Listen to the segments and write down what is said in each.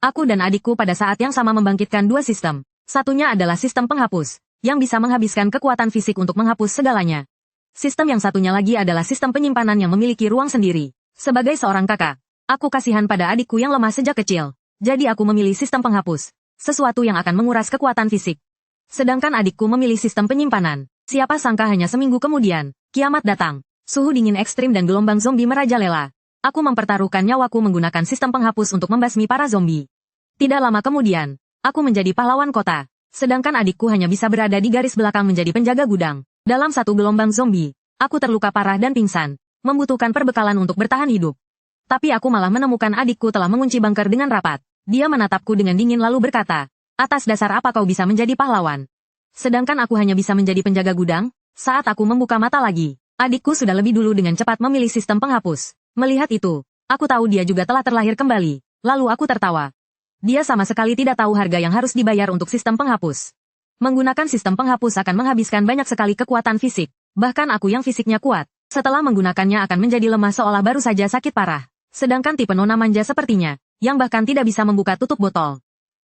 Aku dan adikku pada saat yang sama membangkitkan dua sistem. Satunya adalah sistem penghapus, yang bisa menghabiskan kekuatan fisik untuk menghapus segalanya. Sistem yang satunya lagi adalah sistem penyimpanan yang memiliki ruang sendiri. Sebagai seorang kakak, aku kasihan pada adikku yang lemah sejak kecil. Jadi aku memilih sistem penghapus, sesuatu yang akan menguras kekuatan fisik. Sedangkan adikku memilih sistem penyimpanan. Siapa sangka hanya seminggu kemudian, kiamat datang. Suhu dingin ekstrim dan gelombang zombie merajalela. Aku mempertaruhkan nyawaku menggunakan sistem penghapus untuk membasmi para zombie. Tidak lama kemudian, aku menjadi pahlawan kota. Sedangkan adikku hanya bisa berada di garis belakang menjadi penjaga gudang. Dalam satu gelombang zombie, aku terluka parah dan pingsan, membutuhkan perbekalan untuk bertahan hidup. Tapi aku malah menemukan adikku telah mengunci bunker dengan rapat. Dia menatapku dengan dingin lalu berkata, "Atas dasar apa kau bisa menjadi pahlawan? Sedangkan aku hanya bisa menjadi penjaga gudang?" Saat aku membuka mata lagi, adikku sudah lebih dulu dengan cepat memilih sistem penghapus. Melihat itu, aku tahu dia juga telah terlahir kembali. Lalu aku tertawa. Dia sama sekali tidak tahu harga yang harus dibayar untuk sistem penghapus. Menggunakan sistem penghapus akan menghabiskan banyak sekali kekuatan fisik. Bahkan aku yang fisiknya kuat, setelah menggunakannya akan menjadi lemah seolah baru saja sakit parah. Sedangkan tipe nona manja sepertinya, yang bahkan tidak bisa membuka tutup botol.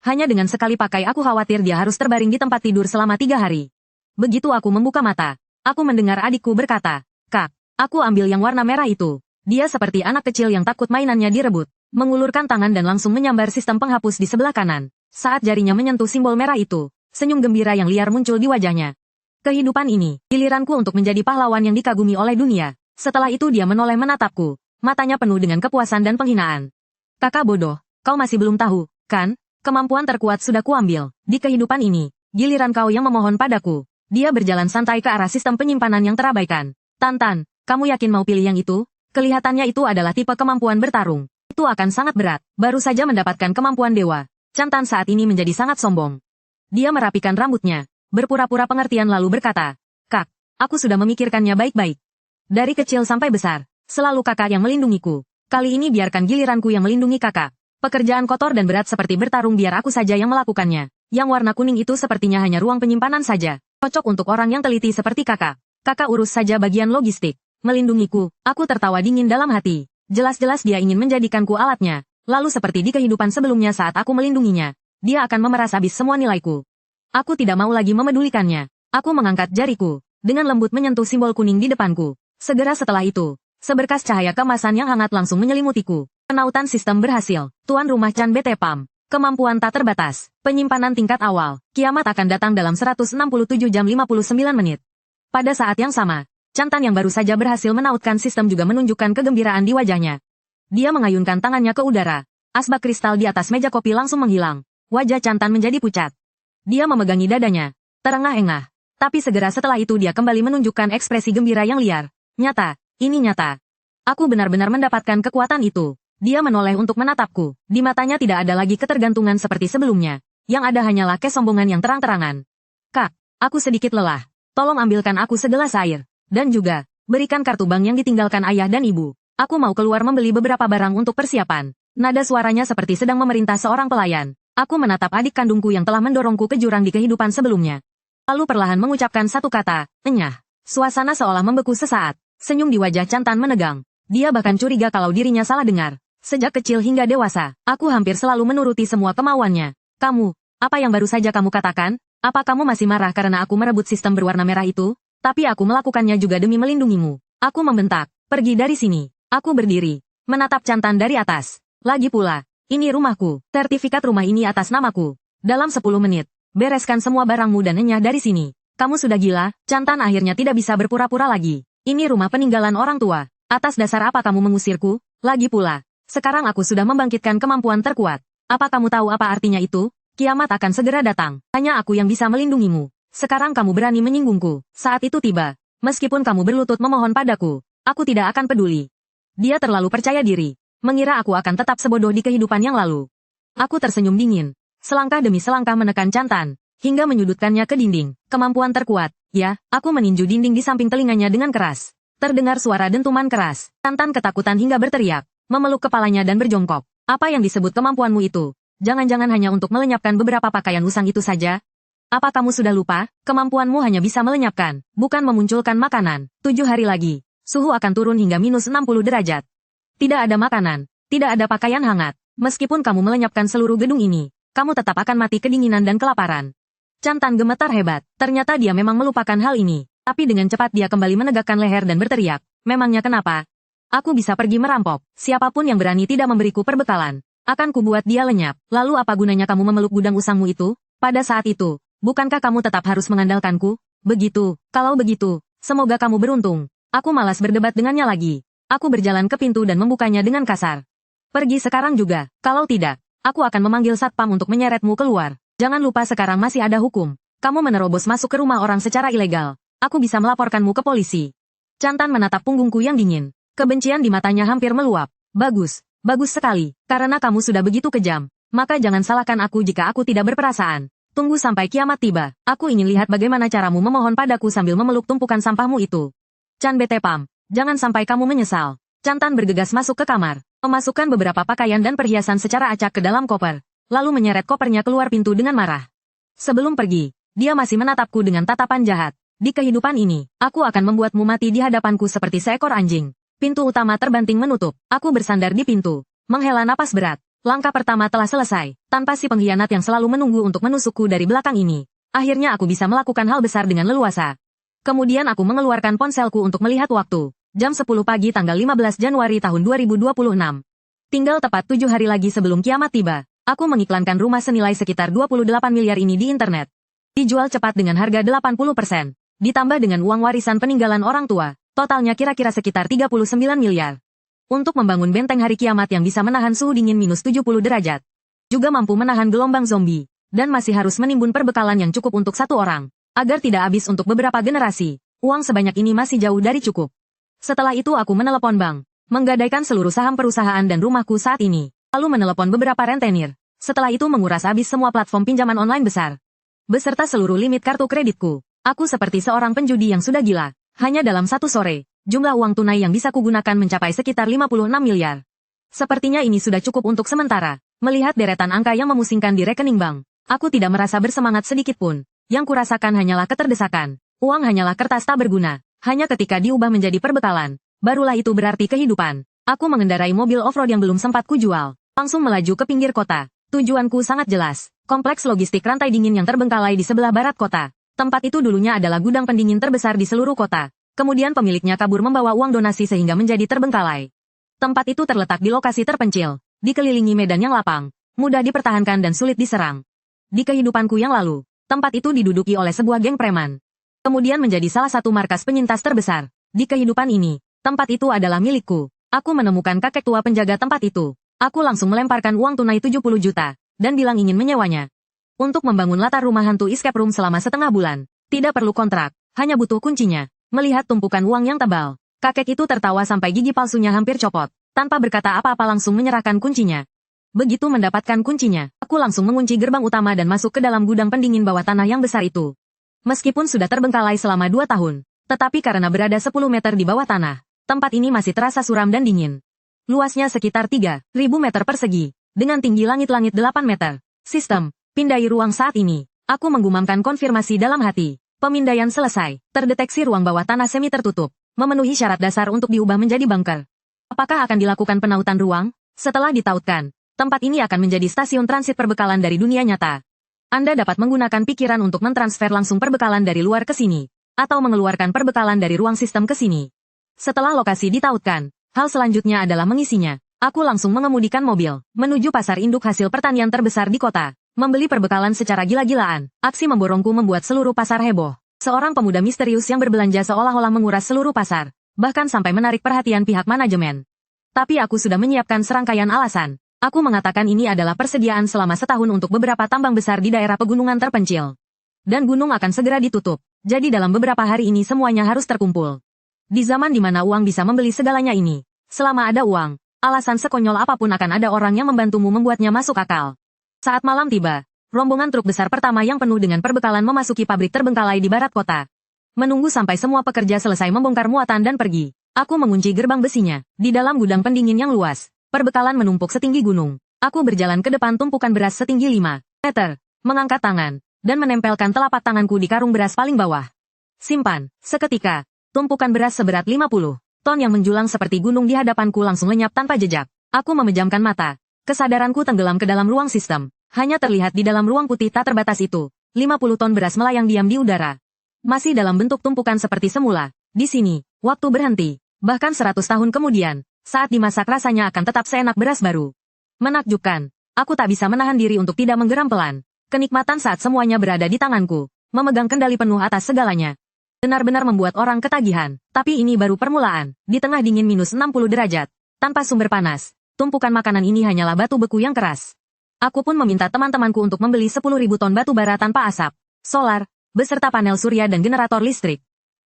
Hanya dengan sekali pakai aku khawatir dia harus terbaring di tempat tidur selama 3 hari. Begitu aku membuka mata, aku mendengar adikku berkata, "Kak, aku ambil yang warna merah itu." Dia seperti anak kecil yang takut mainannya direbut. Mengulurkan tangan dan langsung menyambar sistem penghapus di sebelah kanan. Saat jarinya menyentuh simbol merah itu, senyum gembira yang liar muncul di wajahnya. Kehidupan ini, giliranku untuk menjadi pahlawan yang dikagumi oleh dunia. Setelah itu dia menoleh menatapku, matanya penuh dengan kepuasan dan penghinaan. "Kakak bodoh, kau masih belum tahu, kan? Kemampuan terkuat sudah kuambil. Di kehidupan ini, giliran kau yang memohon padaku." Dia berjalan santai ke arah sistem penyimpanan yang terabaikan. "Tantan, kamu yakin mau pilih yang itu? Kelihatannya itu adalah tipe kemampuan bertarung. Itu akan sangat berat. Baru saja mendapatkan kemampuan dewa." Cantan saat ini menjadi sangat sombong. Dia merapikan rambutnya, berpura-pura pengertian lalu berkata, "Kak, aku sudah memikirkannya baik-baik. Dari kecil sampai besar, selalu kakak yang melindungiku. Kali ini biarkan giliranku yang melindungi kakak. Pekerjaan kotor dan berat seperti bertarung biar aku saja yang melakukannya. Yang warna kuning itu sepertinya hanya ruang penyimpanan saja. Cocok untuk orang yang teliti seperti kakak. Kakak urus saja bagian logistik." Melindungiku, aku tertawa dingin dalam hati. Jelas-jelas dia ingin menjadikanku alatnya. Lalu seperti di kehidupan sebelumnya saat aku melindunginya, dia akan memeras habis semua nilaiku. Aku tidak mau lagi memedulikannya. Aku mengangkat jariku, dengan lembut menyentuh simbol kuning di depanku. Segera setelah itu, seberkas cahaya kemasan yang hangat langsung menyelimutiku. Penautan sistem berhasil. Tuan Rumah Chan BT PAM. Kemampuan tak terbatas. Penyimpanan tingkat awal. Kiamat akan datang dalam 167 jam 59 menit. Pada saat yang sama, Cantan yang baru saja berhasil menautkan sistem juga menunjukkan kegembiraan di wajahnya. Dia mengayunkan tangannya ke udara. Asbak kristal di atas meja kopi langsung menghilang. Wajah Cantan menjadi pucat. Dia memegangi dadanya, terengah-engah. Tapi segera setelah itu dia kembali menunjukkan ekspresi gembira yang liar. "Nyata, ini nyata. Aku benar-benar mendapatkan kekuatan itu." Dia menoleh untuk menatapku. Di matanya tidak ada lagi ketergantungan seperti sebelumnya. Yang ada hanyalah kesombongan yang terang-terangan. "Kak, aku sedikit lelah. Tolong ambilkan aku segelas air. Dan juga, berikan kartu bank yang ditinggalkan ayah dan ibu. Aku mau keluar membeli beberapa barang untuk persiapan." Nada suaranya seperti sedang memerintah seorang pelayan. Aku menatap adik kandungku yang telah mendorongku ke jurang di kehidupan sebelumnya. Lalu perlahan mengucapkan satu kata, "Enyah." Suasana seolah membeku sesaat. Senyum di wajah Cantan menegang. Dia bahkan curiga kalau dirinya salah dengar. Sejak kecil hingga dewasa, aku hampir selalu menuruti semua kemauannya. "Kamu, apa yang baru saja kamu katakan? Apa kamu masih marah karena aku merebut sistem berwarna merah itu? Tapi aku melakukannya juga demi melindungimu." Aku membentak, "Pergi dari sini." Aku berdiri, menatap Cantan dari atas. "Lagi pula, ini rumahku. Sertifikat rumah ini atas namaku. Dalam 10 menit, bereskan semua barangmu dan enyah dari sini." "Kamu sudah gila?" Cantan akhirnya tidak bisa berpura-pura lagi. "Ini rumah peninggalan orang tua. Atas dasar apa kamu mengusirku? Lagi pula, sekarang aku sudah membangkitkan kemampuan terkuat. Apa kamu tahu apa artinya itu? Kiamat akan segera datang. Hanya aku yang bisa melindungimu. Sekarang kamu berani menyinggungku. Saat itu tiba. Meskipun kamu berlutut memohon padaku, aku tidak akan peduli." Dia terlalu percaya diri. Mengira aku akan tetap sebodoh di kehidupan yang lalu. Aku tersenyum dingin. Selangkah demi selangkah menekan Cantan, hingga menyudutkannya ke dinding. Kemampuan terkuat. Ya, aku meninju dinding di samping telinganya dengan keras. Terdengar suara dentuman keras. Cantan ketakutan hingga berteriak, memeluk kepalanya dan berjongkok. "Apa yang disebut kemampuanmu itu? Jangan-jangan hanya untuk melenyapkan beberapa pakaian usang itu saja? Apa kamu sudah lupa? Kemampuanmu hanya bisa melenyapkan, bukan memunculkan makanan. 7 hari lagi, suhu akan turun hingga -60 derajat. Tidak ada makanan, tidak ada pakaian hangat. Meskipun kamu melenyapkan seluruh gedung ini, kamu tetap akan mati kedinginan dan kelaparan. Chantan gemetar hebat. Ternyata dia memang melupakan hal ini. Tapi dengan cepat dia kembali menegakkan leher dan berteriak. Memangnya kenapa? Aku bisa pergi merampok. Siapapun yang berani tidak memberiku perbekalan, akan kubuat dia lenyap. Lalu apa gunanya kamu memeluk gudang usangmu itu? Pada saat itu, bukankah kamu tetap harus mengandalkanku? Begitu. Kalau begitu, semoga kamu beruntung. Aku malas berdebat dengannya lagi. Aku berjalan ke pintu dan membukanya dengan kasar. Pergi sekarang juga. Kalau tidak, aku akan memanggil satpam untuk menyeretmu keluar. Jangan lupa sekarang masih ada hukum. Kamu menerobos masuk ke rumah orang secara ilegal. Aku bisa melaporkanmu ke polisi. Chantan menatap punggungku yang dingin. Kebencian di matanya hampir meluap. Bagus, bagus sekali. Karena kamu sudah begitu kejam, maka jangan salahkan aku jika aku tidak berperasaan. Tunggu sampai kiamat tiba. Aku ingin lihat bagaimana caramu memohon padaku sambil memeluk tumpukan sampahmu itu. Chan Bete Pam, jangan sampai kamu menyesal. Chantan bergegas masuk ke kamar, memasukkan beberapa pakaian dan perhiasan secara acak ke dalam koper, lalu menyeret kopernya keluar pintu dengan marah. Sebelum pergi, dia masih menatapku dengan tatapan jahat. Di kehidupan ini, aku akan membuatmu mati di hadapanku seperti seekor anjing. Pintu utama terbanting menutup. Aku bersandar di pintu, menghela napas berat. Langkah pertama telah selesai, tanpa si pengkhianat yang selalu menunggu untuk menusukku dari belakang ini. Akhirnya aku bisa melakukan hal besar dengan leluasa. Kemudian aku mengeluarkan ponselku untuk melihat waktu. Jam 10 pagi tanggal 15 Januari tahun 2026. Tinggal tepat 7 hari lagi sebelum kiamat tiba. Aku mengiklankan rumah senilai sekitar 28 miliar ini di internet. Dijual cepat dengan harga 80%. Ditambah dengan uang warisan peninggalan orang tua. Totalnya kira-kira sekitar 39 miliar. Untuk membangun benteng hari kiamat yang bisa menahan suhu dingin minus 70 derajat. Juga mampu menahan gelombang zombie. Dan masih harus menimbun perbekalan yang cukup untuk satu orang. Agar tidak habis untuk beberapa generasi. Uang sebanyak ini masih jauh dari cukup. Setelah itu aku menelepon bank, menggadaikan seluruh saham perusahaan dan rumahku saat ini, lalu menelepon beberapa rentenir. Setelah itu menguras habis semua platform pinjaman online besar, beserta seluruh limit kartu kreditku. Aku seperti seorang penjudi yang sudah gila. Hanya dalam satu sore, jumlah uang tunai yang bisa kugunakan mencapai sekitar 56 miliar. Sepertinya ini sudah cukup untuk sementara. Melihat deretan angka yang memusingkan di rekening bank, aku tidak merasa bersemangat sedikit pun. Yang kurasakan hanyalah keterdesakan. Uang hanyalah kertas tak berguna. Hanya ketika diubah menjadi perbekalan, barulah itu berarti kehidupan. Aku mengendarai mobil off-road yang belum sempat kujual, langsung melaju ke pinggir kota. Tujuanku sangat jelas, kompleks logistik rantai dingin yang terbengkalai di sebelah barat kota. Tempat itu dulunya adalah gudang pendingin terbesar di seluruh kota. Kemudian pemiliknya kabur membawa uang donasi sehingga menjadi terbengkalai. Tempat itu terletak di lokasi terpencil, dikelilingi medan yang lapang, mudah dipertahankan dan sulit diserang. Di kehidupanku yang lalu, tempat itu diduduki oleh sebuah geng preman. Kemudian menjadi salah satu markas penyintas terbesar. Di kehidupan ini, tempat itu adalah milikku. Aku menemukan kakek tua penjaga tempat itu. Aku langsung melemparkan uang tunai 70 juta, dan bilang ingin menyewanya. Untuk membangun latar rumah hantu escape room selama setengah bulan. Tidak perlu kontrak, hanya butuh kuncinya. Melihat tumpukan uang yang tebal, kakek itu tertawa sampai gigi palsunya hampir copot. Tanpa berkata apa-apa langsung menyerahkan kuncinya. Begitu mendapatkan kuncinya, aku langsung mengunci gerbang utama dan masuk ke dalam gudang pendingin bawah tanah yang besar itu. Meskipun sudah terbengkalai selama 2 tahun, tetapi karena berada 10 meter di bawah tanah, tempat ini masih terasa suram dan dingin. Luasnya sekitar 3.000 meter persegi, dengan tinggi langit-langit 8 meter. Sistem, pindai ruang saat ini. Aku menggumamkan konfirmasi dalam hati. Pemindaian selesai. Terdeteksi ruang bawah tanah semi tertutup, memenuhi syarat dasar untuk diubah menjadi bunker. Apakah akan dilakukan penautan ruang? Setelah ditautkan, tempat ini akan menjadi stasiun transit perbekalan dari dunia nyata. Anda dapat menggunakan pikiran untuk mentransfer langsung perbekalan dari luar ke sini, atau mengeluarkan perbekalan dari ruang sistem ke sini. Setelah lokasi ditautkan, hal selanjutnya adalah mengisinya. Aku langsung mengemudikan mobil, menuju pasar induk hasil pertanian terbesar di kota, membeli perbekalan secara gila-gilaan. Aksi memborongku membuat seluruh pasar heboh. Seorang pemuda misterius yang berbelanja seolah-olah menguras seluruh pasar, bahkan sampai menarik perhatian pihak manajemen. Tapi aku sudah menyiapkan serangkaian alasan. Aku mengatakan ini adalah persediaan selama setahun untuk beberapa tambang besar di daerah pegunungan terpencil. Dan gunung akan segera ditutup, jadi dalam beberapa hari ini semuanya harus terkumpul. Di zaman di mana uang bisa membeli segalanya ini, selama ada uang, alasan sekonyol apapun akan ada orang yang membantumu membuatnya masuk akal. Saat malam tiba, rombongan truk besar pertama yang penuh dengan perbekalan memasuki pabrik terbengkalai di barat kota. Menunggu sampai semua pekerja selesai membongkar muatan dan pergi, aku mengunci gerbang besinya. Di dalam gudang pendingin yang luas, perbekalan menumpuk setinggi gunung. Aku berjalan ke depan tumpukan beras setinggi 5 meter, mengangkat tangan, dan menempelkan telapak tanganku di karung beras paling bawah. Simpan. Seketika, tumpukan beras seberat 50 ton yang menjulang seperti gunung di hadapanku langsung lenyap tanpa jejak. Aku memejamkan mata. Kesadaranku tenggelam ke dalam ruang sistem. Hanya terlihat di dalam ruang putih tak terbatas itu. 50 ton beras melayang diam di udara. Masih dalam bentuk tumpukan seperti semula. Di sini, waktu berhenti. Bahkan 100 tahun kemudian, saat dimasak rasanya akan tetap seenak beras baru. Menakjubkan. Aku tak bisa menahan diri untuk tidak menggeram pelan. Kenikmatan saat semuanya berada di tanganku. Memegang kendali penuh atas segalanya. Benar-benar membuat orang ketagihan. Tapi ini baru permulaan. Di tengah dingin minus 60 derajat. Tanpa sumber panas. Tumpukan makanan ini hanyalah batu beku yang keras. Aku pun meminta teman-temanku untuk membeli 10.000 ton batu bara tanpa asap, solar, beserta panel surya dan generator listrik.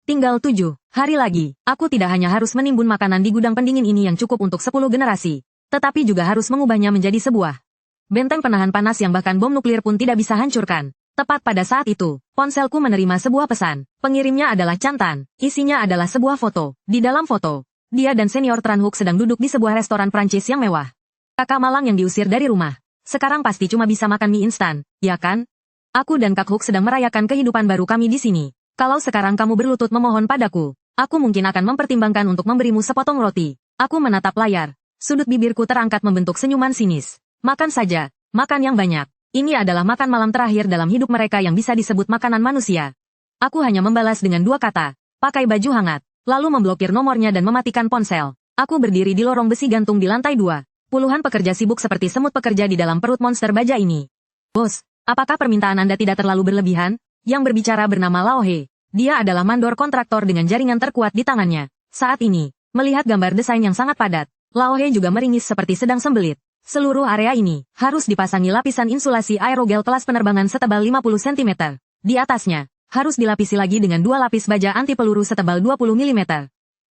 Tinggal 7 hari lagi, aku tidak hanya harus menimbun makanan di gudang pendingin ini yang cukup untuk 10 generasi, tetapi juga harus mengubahnya menjadi sebuah benteng penahan panas yang bahkan bom nuklir pun tidak bisa hancurkan. Tepat pada saat itu, ponselku menerima sebuah pesan. Pengirimnya adalah Chantan, isinya adalah sebuah foto. Di dalam foto, dia dan senior Tranhook sedang duduk di sebuah restoran Prancis yang mewah. Kakak malang yang diusir dari rumah. Sekarang pasti cuma bisa makan mie instan, ya kan? Aku dan Kak Hook sedang merayakan kehidupan baru kami di sini. Kalau sekarang kamu berlutut memohon padaku, aku mungkin akan mempertimbangkan untuk memberimu sepotong roti. Aku menatap layar. Sudut bibirku terangkat membentuk senyuman sinis. Makan saja, makan yang banyak. Ini adalah makan malam terakhir dalam hidup mereka yang bisa disebut makanan manusia. Aku hanya membalas dengan 2 kata, pakai baju hangat. Lalu memblokir nomornya dan mematikan ponsel. Aku berdiri di lorong besi gantung di lantai 2. Puluhan pekerja sibuk seperti semut pekerja di dalam perut monster baja ini. Bos, apakah permintaan Anda tidak terlalu berlebihan? Yang berbicara bernama Lao He. Dia adalah mandor kontraktor dengan jaringan terkuat di tangannya. Saat ini, melihat gambar desain yang sangat padat, Lao He juga meringis seperti sedang sembelit. Seluruh area ini harus dipasangi lapisan insulasi aerogel kelas penerbangan setebal 50 cm. Di atasnya, harus dilapisi lagi dengan 2 lapis baja anti peluru setebal 20 mm.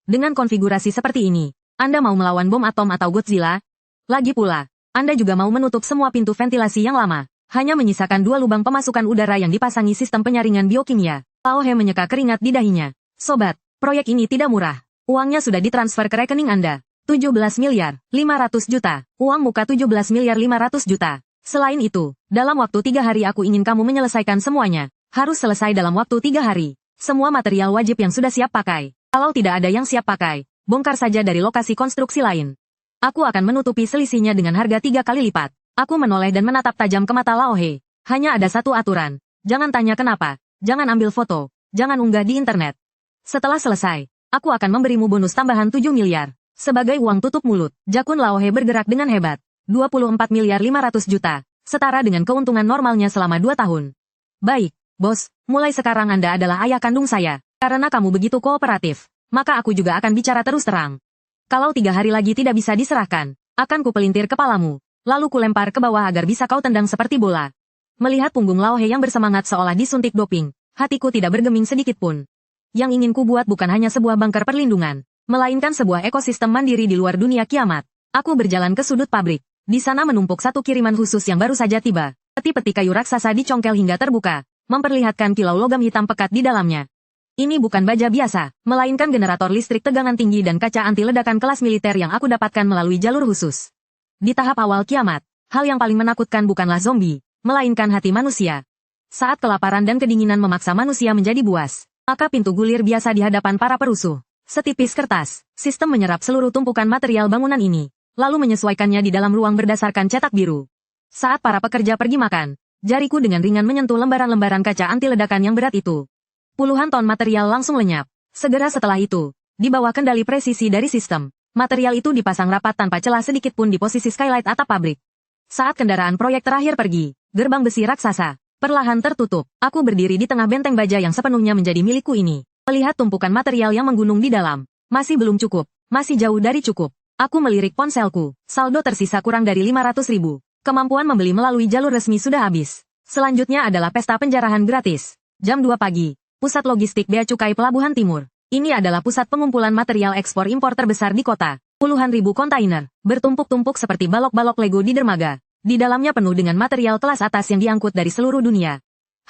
Dengan konfigurasi seperti ini, Anda mau melawan bom atom atau Godzilla? Lagi pula, Anda juga mau menutup semua pintu ventilasi yang lama, hanya menyisakan 2 lubang pemasukan udara yang dipasangi sistem penyaringan biokimia. Lao He menyeka keringat di dahinya. Sobat, proyek ini tidak murah. Uangnya sudah ditransfer ke rekening Anda. 17 miliar, 500 juta. Uang muka 17 miliar 500 juta. Selain itu, dalam waktu 3 hari aku ingin kamu menyelesaikan semuanya. Harus selesai dalam waktu 3 hari. Semua material wajib yang sudah siap pakai. Kalau tidak ada yang siap pakai, bongkar saja dari lokasi konstruksi lain. Aku akan menutupi selisihnya dengan harga 3 kali lipat. Aku menoleh dan menatap tajam ke mata Lao He. Hanya ada satu aturan. Jangan tanya kenapa. Jangan ambil foto. Jangan unggah di internet. Setelah selesai, aku akan memberimu bonus tambahan 7 miliar. Sebagai uang tutup mulut, jakun Lao He bergerak dengan hebat. 24 miliar 500 juta. Setara dengan keuntungan normalnya selama 2 tahun. Baik. Bos, mulai sekarang Anda adalah ayah kandung saya. Karena kamu begitu kooperatif, maka aku juga akan bicara terus terang. Kalau 3 hari lagi tidak bisa diserahkan, akan kupelintir kepalamu, lalu kulempar ke bawah agar bisa kau tendang seperti bola. Melihat punggung Lao He yang bersemangat seolah disuntik doping, hatiku tidak bergeming sedikit pun. Yang ingin ku buat bukan hanya sebuah bunker perlindungan, melainkan sebuah ekosistem mandiri di luar dunia kiamat. Aku berjalan ke sudut pabrik. Di sana menumpuk satu kiriman khusus yang baru saja tiba. Peti-peti kayu raksasa dicongkel hingga terbuka, memperlihatkan kilau logam hitam pekat di dalamnya. Ini bukan baja biasa, melainkan generator listrik tegangan tinggi dan kaca anti ledakan kelas militer yang aku dapatkan melalui jalur khusus. Di tahap awal kiamat, hal yang paling menakutkan bukanlah zombie, melainkan hati manusia. Saat kelaparan dan kedinginan memaksa manusia menjadi buas, maka pintu gulir biasa di hadapan para perusuh. Setipis kertas, sistem menyerap seluruh tumpukan material bangunan ini, lalu menyesuaikannya di dalam ruang berdasarkan cetak biru. Saat para pekerja pergi makan, jariku dengan ringan menyentuh lembaran-lembaran kaca anti ledakan yang berat itu. Puluhan ton material langsung lenyap. Segera setelah itu, di bawah kendali presisi dari sistem, material itu dipasang rapat tanpa celah sedikit pun di posisi skylight atap pabrik. Saat kendaraan proyek terakhir pergi, gerbang besi raksasa perlahan tertutup. Aku berdiri di tengah benteng baja yang sepenuhnya menjadi milikku ini. Melihat tumpukan material yang menggunung di dalam, masih belum cukup, masih jauh dari cukup. Aku melirik ponselku, saldo tersisa kurang dari 500.000. Kemampuan membeli melalui jalur resmi sudah habis. Selanjutnya adalah pesta penjarahan gratis. Jam 2 pagi, pusat logistik Bea Cukai Pelabuhan Timur. Ini adalah pusat pengumpulan material ekspor impor terbesar di kota. Puluhan ribu kontainer, bertumpuk-tumpuk seperti balok-balok Lego di dermaga. Di dalamnya penuh dengan material kelas atas yang diangkut dari seluruh dunia.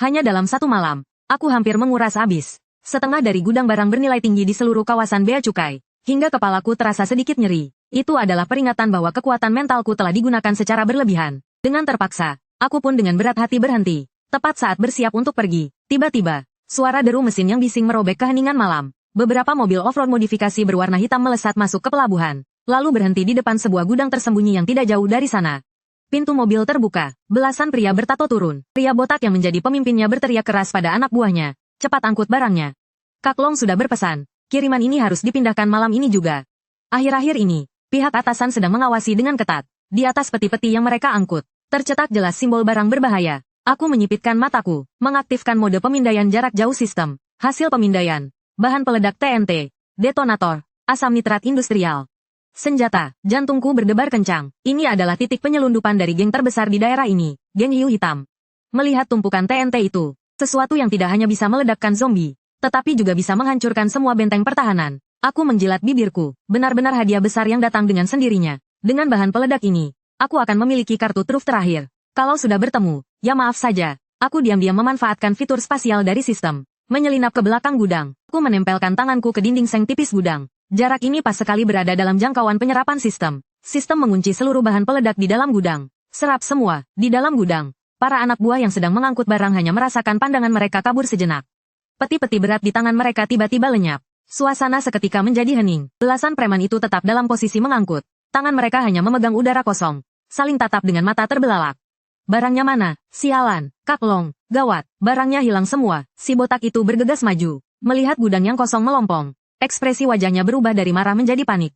Hanya dalam satu malam, aku hampir menguras habis setengah dari gudang barang bernilai tinggi di seluruh kawasan Bea Cukai. Hingga kepalaku terasa sedikit nyeri. Itu adalah peringatan bahwa kekuatan mentalku telah digunakan secara berlebihan. Dengan terpaksa, aku pun dengan berat hati berhenti. Tepat saat bersiap untuk pergi, tiba-tiba, suara deru mesin yang bising merobek keheningan malam. Beberapa mobil off-road modifikasi berwarna hitam melesat masuk ke pelabuhan, lalu berhenti di depan sebuah gudang tersembunyi yang tidak jauh dari sana. Pintu mobil terbuka. Belasan pria bertato turun. Pria botak yang menjadi pemimpinnya berteriak keras pada anak buahnya. Cepat angkut barangnya. Kak Long sudah berpesan. Kiriman ini harus dipindahkan malam ini juga. Akhir-akhir ini, pihak atasan sedang mengawasi dengan ketat. Di atas peti-peti yang mereka angkut, tercetak jelas simbol barang berbahaya. Aku menyipitkan mataku, mengaktifkan mode pemindaian jarak jauh sistem. Hasil pemindaian. Bahan peledak TNT. Detonator. Asam nitrat industrial. Senjata, jantungku berdebar kencang. Ini adalah titik penyelundupan dari geng terbesar di daerah ini, geng hiu hitam. Melihat tumpukan TNT itu, sesuatu yang tidak hanya bisa meledakkan zombie, tetapi juga bisa menghancurkan semua benteng pertahanan. Aku menjilat bibirku, benar-benar hadiah besar yang datang dengan sendirinya. Dengan bahan peledak ini, aku akan memiliki kartu truf terakhir. Kalau sudah bertemu, ya maaf saja. Aku diam-diam memanfaatkan fitur spasial dari sistem. Menyelinap ke belakang gudang, aku menempelkan tanganku ke dinding seng tipis gudang. Jarak ini pas sekali berada dalam jangkauan penyerapan sistem. Sistem mengunci seluruh bahan peledak di dalam gudang. Serap semua, di dalam gudang. Para anak buah yang sedang mengangkut barang hanya merasakan pandangan mereka kabur sejenak. Peti-peti berat di tangan mereka tiba-tiba lenyap. Suasana seketika menjadi hening. Belasan preman itu tetap dalam posisi mengangkut. Tangan mereka hanya memegang udara kosong. Saling tatap dengan mata terbelalak. Barangnya mana? Sialan. Kak Long. Gawat. Barangnya hilang semua. Si botak itu bergegas maju. Melihat gudang yang kosong melompong. Ekspresi wajahnya berubah dari marah menjadi panik.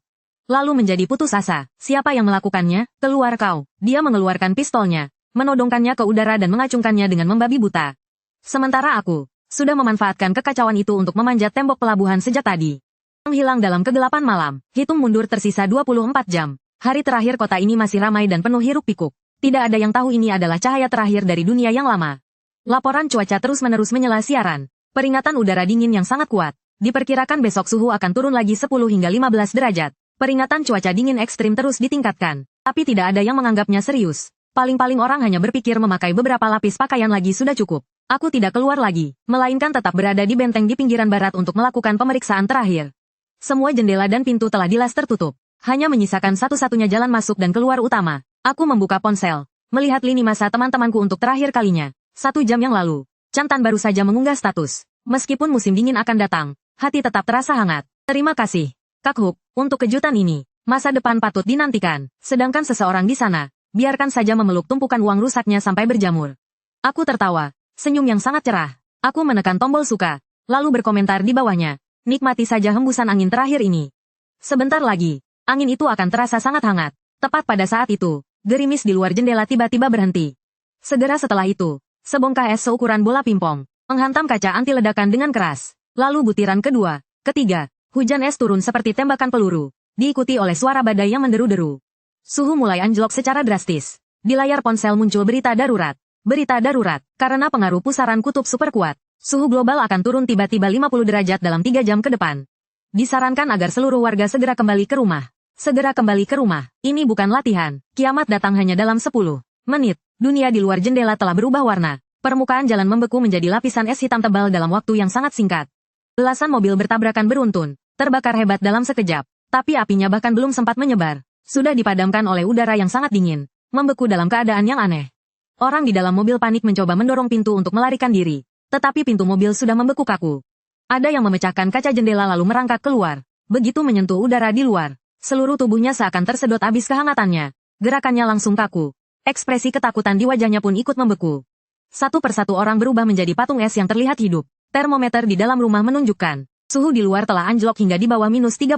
Lalu menjadi putus asa. Siapa yang melakukannya? Keluar kau. Dia mengeluarkan pistolnya. Menodongkannya ke udara dan mengacungkannya dengan membabi buta. Sementara aku sudah memanfaatkan kekacauan itu untuk memanjat tembok pelabuhan sejak tadi. Menghilang dalam kegelapan malam. Hitung mundur tersisa 24 jam. Hari terakhir kota ini masih ramai dan penuh hiruk-pikuk. Tidak ada yang tahu ini adalah cahaya terakhir dari dunia yang lama. Laporan cuaca terus-menerus menyela siaran. Peringatan udara dingin yang sangat kuat. Diperkirakan besok suhu akan turun lagi 10 hingga 15 derajat. Peringatan cuaca dingin ekstrim terus ditingkatkan. Tapi tidak ada yang menganggapnya serius. Paling-paling orang hanya berpikir memakai beberapa lapis pakaian lagi sudah cukup. Aku tidak keluar lagi, melainkan tetap berada di benteng di pinggiran barat untuk melakukan pemeriksaan terakhir. Semua jendela dan pintu telah dilas tertutup. Hanya menyisakan satu-satunya jalan masuk dan keluar utama. Aku membuka ponsel. Melihat lini masa teman-temanku untuk terakhir kalinya. 1 jam yang lalu. Chantan baru saja mengunggah status. Meskipun musim dingin akan datang. Hati tetap terasa hangat. Terima kasih, Kak Hook, untuk kejutan ini. Masa depan patut dinantikan. Sedangkan seseorang di sana, biarkan saja memeluk tumpukan uang rusaknya sampai berjamur. Aku tertawa. Senyum yang sangat cerah. Aku menekan tombol suka, lalu berkomentar di bawahnya. Nikmati saja hembusan angin terakhir ini. Sebentar lagi, angin itu akan terasa sangat hangat. Tepat pada saat itu, gerimis di luar jendela tiba-tiba berhenti. Segera setelah itu, sebongkah es seukuran bola pimpong menghantam kaca anti ledakan dengan keras. Lalu butiran kedua, ketiga, hujan es turun seperti tembakan peluru, diikuti oleh suara badai yang menderu-deru. Suhu mulai anjlok secara drastis. Di layar ponsel muncul berita darurat. Berita darurat, karena pengaruh pusaran kutub super kuat, suhu global akan turun tiba-tiba 50 derajat dalam 3 jam ke depan. Disarankan agar seluruh warga segera kembali ke rumah. Segera kembali ke rumah. Ini bukan latihan. Kiamat datang hanya dalam 10 menit. Dunia di luar jendela telah berubah warna. Permukaan jalan membeku menjadi lapisan es hitam tebal dalam waktu yang sangat singkat. Belasan mobil bertabrakan beruntun, terbakar hebat dalam sekejap. Tapi apinya bahkan belum sempat menyebar. Sudah dipadamkan oleh udara yang sangat dingin. Membeku dalam keadaan yang aneh. Orang di dalam mobil panik mencoba mendorong pintu untuk melarikan diri. Tetapi pintu mobil sudah membeku kaku. Ada yang memecahkan kaca jendela lalu merangkak keluar. Begitu menyentuh udara di luar, seluruh tubuhnya seakan tersedot habis kehangatannya. Gerakannya langsung kaku. Ekspresi ketakutan di wajahnya pun ikut membeku. Satu persatu orang berubah menjadi patung es yang terlihat hidup. Termometer di dalam rumah menunjukkan suhu di luar telah anjlok hingga di bawah minus 30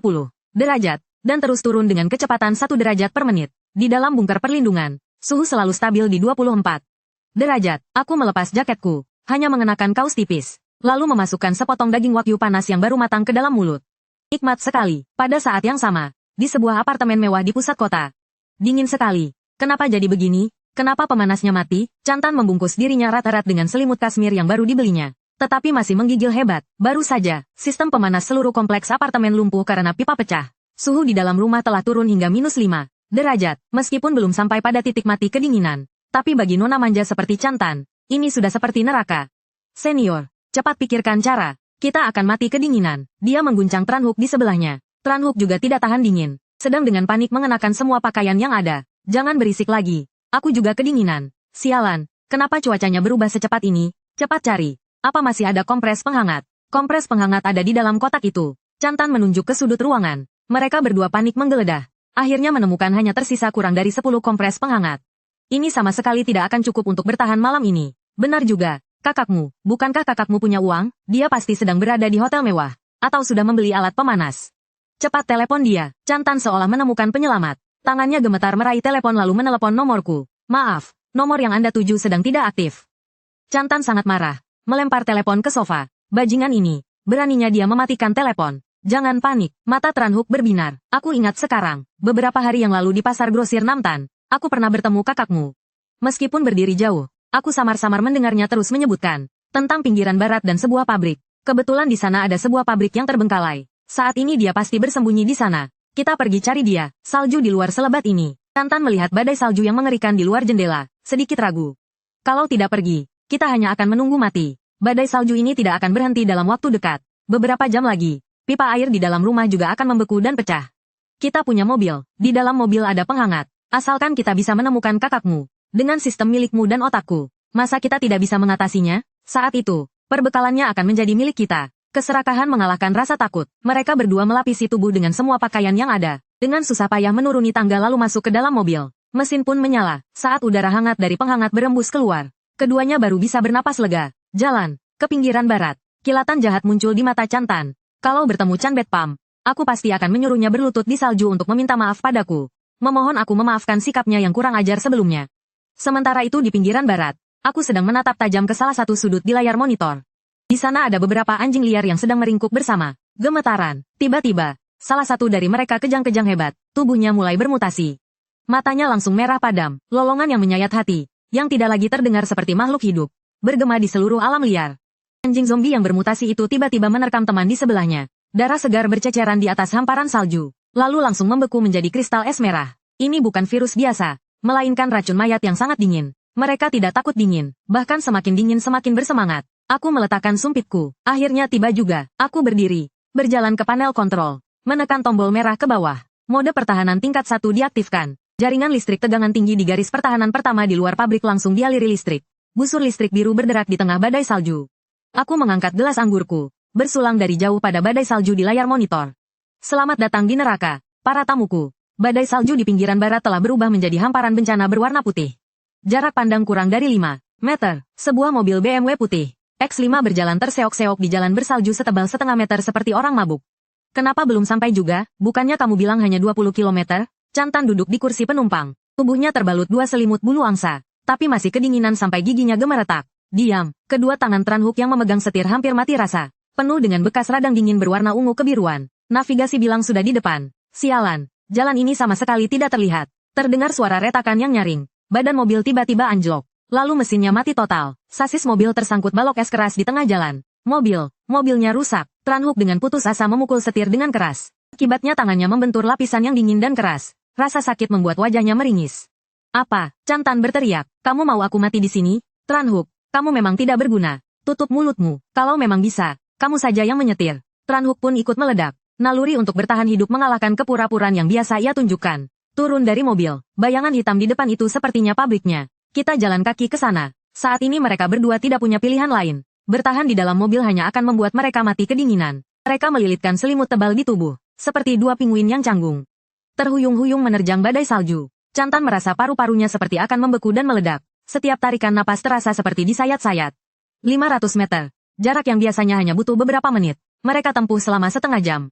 derajat, dan terus turun dengan kecepatan 1 derajat per menit. Di dalam bunker perlindungan, suhu selalu stabil di 24 derajat. Aku melepas jaketku, hanya mengenakan kaos tipis, lalu memasukkan sepotong daging wagyu panas yang baru matang ke dalam mulut. Nikmat sekali. Pada saat yang sama, di sebuah apartemen mewah di pusat kota. Dingin sekali. Kenapa jadi begini? Kenapa pemanasnya mati? Chantan membungkus dirinya rat-rat dengan selimut kasmir yang baru dibelinya. Tetapi masih menggigil hebat. Baru saja, sistem pemanas seluruh kompleks apartemen lumpuh karena pipa pecah. Suhu di dalam rumah telah turun hingga minus 5 derajat, meskipun belum sampai pada titik mati kedinginan. Tapi bagi nona manja seperti Chantan, ini sudah seperti neraka. Senior, cepat pikirkan cara. Kita akan mati kedinginan. Dia mengguncang Tranhook di sebelahnya. Tranhook juga tidak tahan dingin. Sedang dengan panik mengenakan semua pakaian yang ada. Jangan berisik lagi. Aku juga kedinginan. Sialan, kenapa cuacanya berubah secepat ini? Cepat cari. Apa masih ada kompres penghangat? Kompres penghangat ada di dalam kotak itu. Chantan menunjuk ke sudut ruangan. Mereka berdua panik menggeledah. Akhirnya menemukan hanya tersisa kurang dari 10 kompres penghangat. Ini sama sekali tidak akan cukup untuk bertahan malam ini. Benar juga, kakakmu. Bukankah kakakmu punya uang? Dia pasti sedang berada di hotel mewah. Atau sudah membeli alat pemanas. Cepat telepon dia. Chantan seolah menemukan penyelamat. Tangannya gemetar meraih telepon lalu menelepon nomorku. Maaf, nomor yang Anda tuju sedang tidak aktif. Chantan sangat marah. Melempar telepon ke sofa. Bajingan ini. Beraninya dia mematikan telepon. Jangan panik. Mata Tranhook berbinar. Aku ingat sekarang. Beberapa hari yang lalu di pasar grosir Namtan. Aku pernah bertemu kakakmu. Meskipun berdiri jauh. Aku samar-samar mendengarnya terus menyebutkan. Tentang pinggiran barat dan sebuah pabrik. Kebetulan di sana ada sebuah pabrik yang terbengkalai. Saat ini dia pasti bersembunyi di sana. Kita pergi cari dia. Salju di luar selebat ini. Chantan melihat badai salju yang mengerikan di luar jendela. Sedikit ragu. Kalau tidak pergi, kita hanya akan menunggu mati. Badai salju ini tidak akan berhenti dalam waktu dekat. Beberapa jam lagi, pipa air di dalam rumah juga akan membeku dan pecah. Kita punya mobil. Di dalam mobil ada penghangat. Asalkan kita bisa menemukan kakakmu. Dengan sistem milikmu dan otakku. Masa kita tidak bisa mengatasinya? Saat itu, perbekalannya akan menjadi milik kita. Keserakahan mengalahkan rasa takut. Mereka berdua melapisi tubuh dengan semua pakaian yang ada. Dengan susah payah menuruni tangga lalu masuk ke dalam mobil. Mesin pun menyala. Saat udara hangat dari penghangat berembus keluar. Keduanya baru bisa bernapas lega. Jalan. Ke pinggiran barat. Kilatan jahat muncul di mata Chantan. Kalau bertemu Chan Betpam, aku pasti akan menyuruhnya berlutut di salju untuk meminta maaf padaku. Memohon aku memaafkan sikapnya yang kurang ajar sebelumnya. Sementara itu di pinggiran barat, aku sedang menatap tajam ke salah satu sudut di layar monitor. Di sana ada beberapa anjing liar yang sedang meringkuk bersama. Gemetaran. Tiba-tiba, salah satu dari mereka kejang-kejang hebat. Tubuhnya mulai bermutasi. Matanya langsung merah padam. Lolongan yang menyayat hati. Yang tidak lagi terdengar seperti makhluk hidup. Bergema di seluruh alam liar. Anjing zombie yang bermutasi itu tiba-tiba menerkam teman di sebelahnya. Darah segar berceceran di atas hamparan salju. Lalu langsung membeku menjadi kristal es merah. Ini bukan virus biasa. Melainkan racun mayat yang sangat dingin. Mereka tidak takut dingin. Bahkan semakin dingin semakin bersemangat. Aku meletakkan sumpitku. Akhirnya tiba juga. Aku berdiri. Berjalan ke panel kontrol. Menekan tombol merah ke bawah. Mode pertahanan tingkat 1 diaktifkan. Jaringan listrik tegangan tinggi di garis pertahanan pertama di luar pabrik langsung dialiri listrik. Busur listrik biru berderak di tengah badai salju. Aku mengangkat gelas anggurku. Bersulang dari jauh pada badai salju di layar monitor. Selamat datang di neraka, para tamuku. Badai salju di pinggiran barat telah berubah menjadi hamparan bencana berwarna putih. Jarak pandang kurang dari 5 meter. Sebuah mobil BMW putih. X5 berjalan terseok-seok di jalan bersalju setebal setengah meter seperti orang mabuk. Kenapa belum sampai juga? Bukannya kamu bilang hanya 20 km? Chantan duduk di kursi penumpang. Tubuhnya terbalut 2 selimut bulu angsa. Tapi masih kedinginan sampai giginya gemeretak. Diam. Kedua tangan Tranhook yang memegang setir hampir mati rasa. Penuh dengan bekas radang dingin berwarna ungu kebiruan. Navigasi bilang sudah di depan. Sialan. Jalan ini sama sekali tidak terlihat. Terdengar suara retakan yang nyaring. Badan mobil tiba-tiba anjlok. Lalu mesinnya mati total. Sasis mobil tersangkut balok es keras di tengah jalan. Mobilnya rusak. Tranhook dengan putus asa memukul setir dengan keras. Akibatnya tangannya membentur lapisan yang dingin dan keras. Rasa sakit membuat wajahnya meringis. Apa? Chantan berteriak. Kamu mau aku mati di sini? Tranhook, kamu memang tidak berguna. Tutup mulutmu. Kalau memang bisa, kamu saja yang menyetir. Tranhook pun ikut meledak. Naluri untuk bertahan hidup mengalahkan kepura-puraan yang biasa ia tunjukkan. Turun dari mobil. Bayangan hitam di depan itu sepertinya pabriknya. Kita jalan kaki ke sana. Saat ini mereka berdua tidak punya pilihan lain. Bertahan di dalam mobil hanya akan membuat mereka mati kedinginan. Mereka melilitkan selimut tebal di tubuh. Seperti dua pinguin yang canggung. Terhuyung-huyung menerjang badai salju. Chantan merasa paru-parunya seperti akan membeku dan meledak. Setiap tarikan napas terasa seperti disayat-sayat. 500 meter. Jarak yang biasanya hanya butuh beberapa menit. Mereka tempuh selama setengah jam.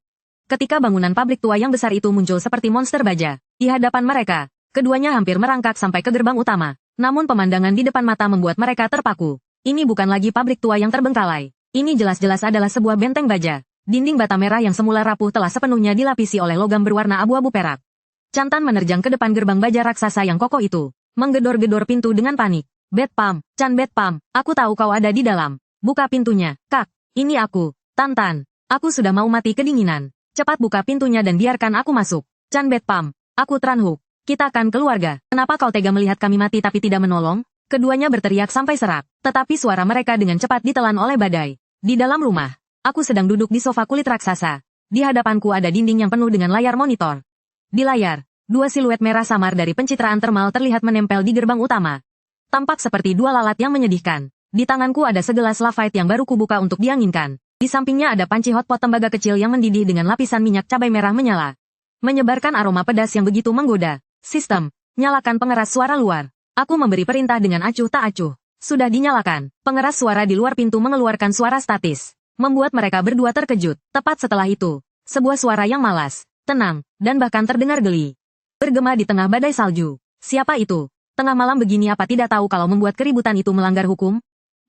Ketika bangunan pabrik tua yang besar itu muncul seperti monster baja. Di hadapan mereka, keduanya hampir merangkak sampai ke gerbang utama. Namun pemandangan di depan mata membuat mereka terpaku. Ini bukan lagi pabrik tua yang terbengkalai. Ini jelas-jelas adalah sebuah benteng baja. Dinding bata merah yang semula rapuh telah sepenuhnya dilapisi oleh logam berwarna abu-abu perak. Chantan menerjang ke depan gerbang baja raksasa yang kokoh itu. Menggedor-gedor pintu dengan panik. Betpam, Chan Betpam, aku tahu kau ada di dalam. Buka pintunya, Kak. Ini aku, Tantan. Aku sudah mau mati kedinginan. Cepat buka pintunya dan biarkan aku masuk. Chan Betpam, aku Tranhook. Kita akan keluarga. Kenapa kau tega melihat kami mati tapi tidak menolong? Keduanya berteriak sampai serak. Tetapi suara mereka dengan cepat ditelan oleh badai. Di dalam rumah, aku sedang duduk di sofa kulit raksasa. Di hadapanku ada dinding yang penuh dengan layar monitor. Di layar, dua siluet merah samar dari pencitraan termal terlihat menempel di gerbang utama. Tampak seperti dua lalat yang menyedihkan. Di tanganku ada segelas lavite yang baru kubuka untuk dianginkan. Di sampingnya ada panci hotpot tembaga kecil yang mendidih dengan lapisan minyak cabai merah menyala. Menyebarkan aroma pedas yang begitu menggoda. Sistem, nyalakan pengeras suara luar. Aku memberi perintah dengan acuh tak acuh. Sudah dinyalakan. Pengeras suara di luar pintu mengeluarkan suara statis, membuat mereka berdua terkejut. Tepat setelah itu, sebuah suara yang malas, tenang, dan bahkan terdengar geli bergema di tengah badai salju. Siapa itu? Tengah malam begini apa tidak tahu kalau membuat keributan itu melanggar hukum?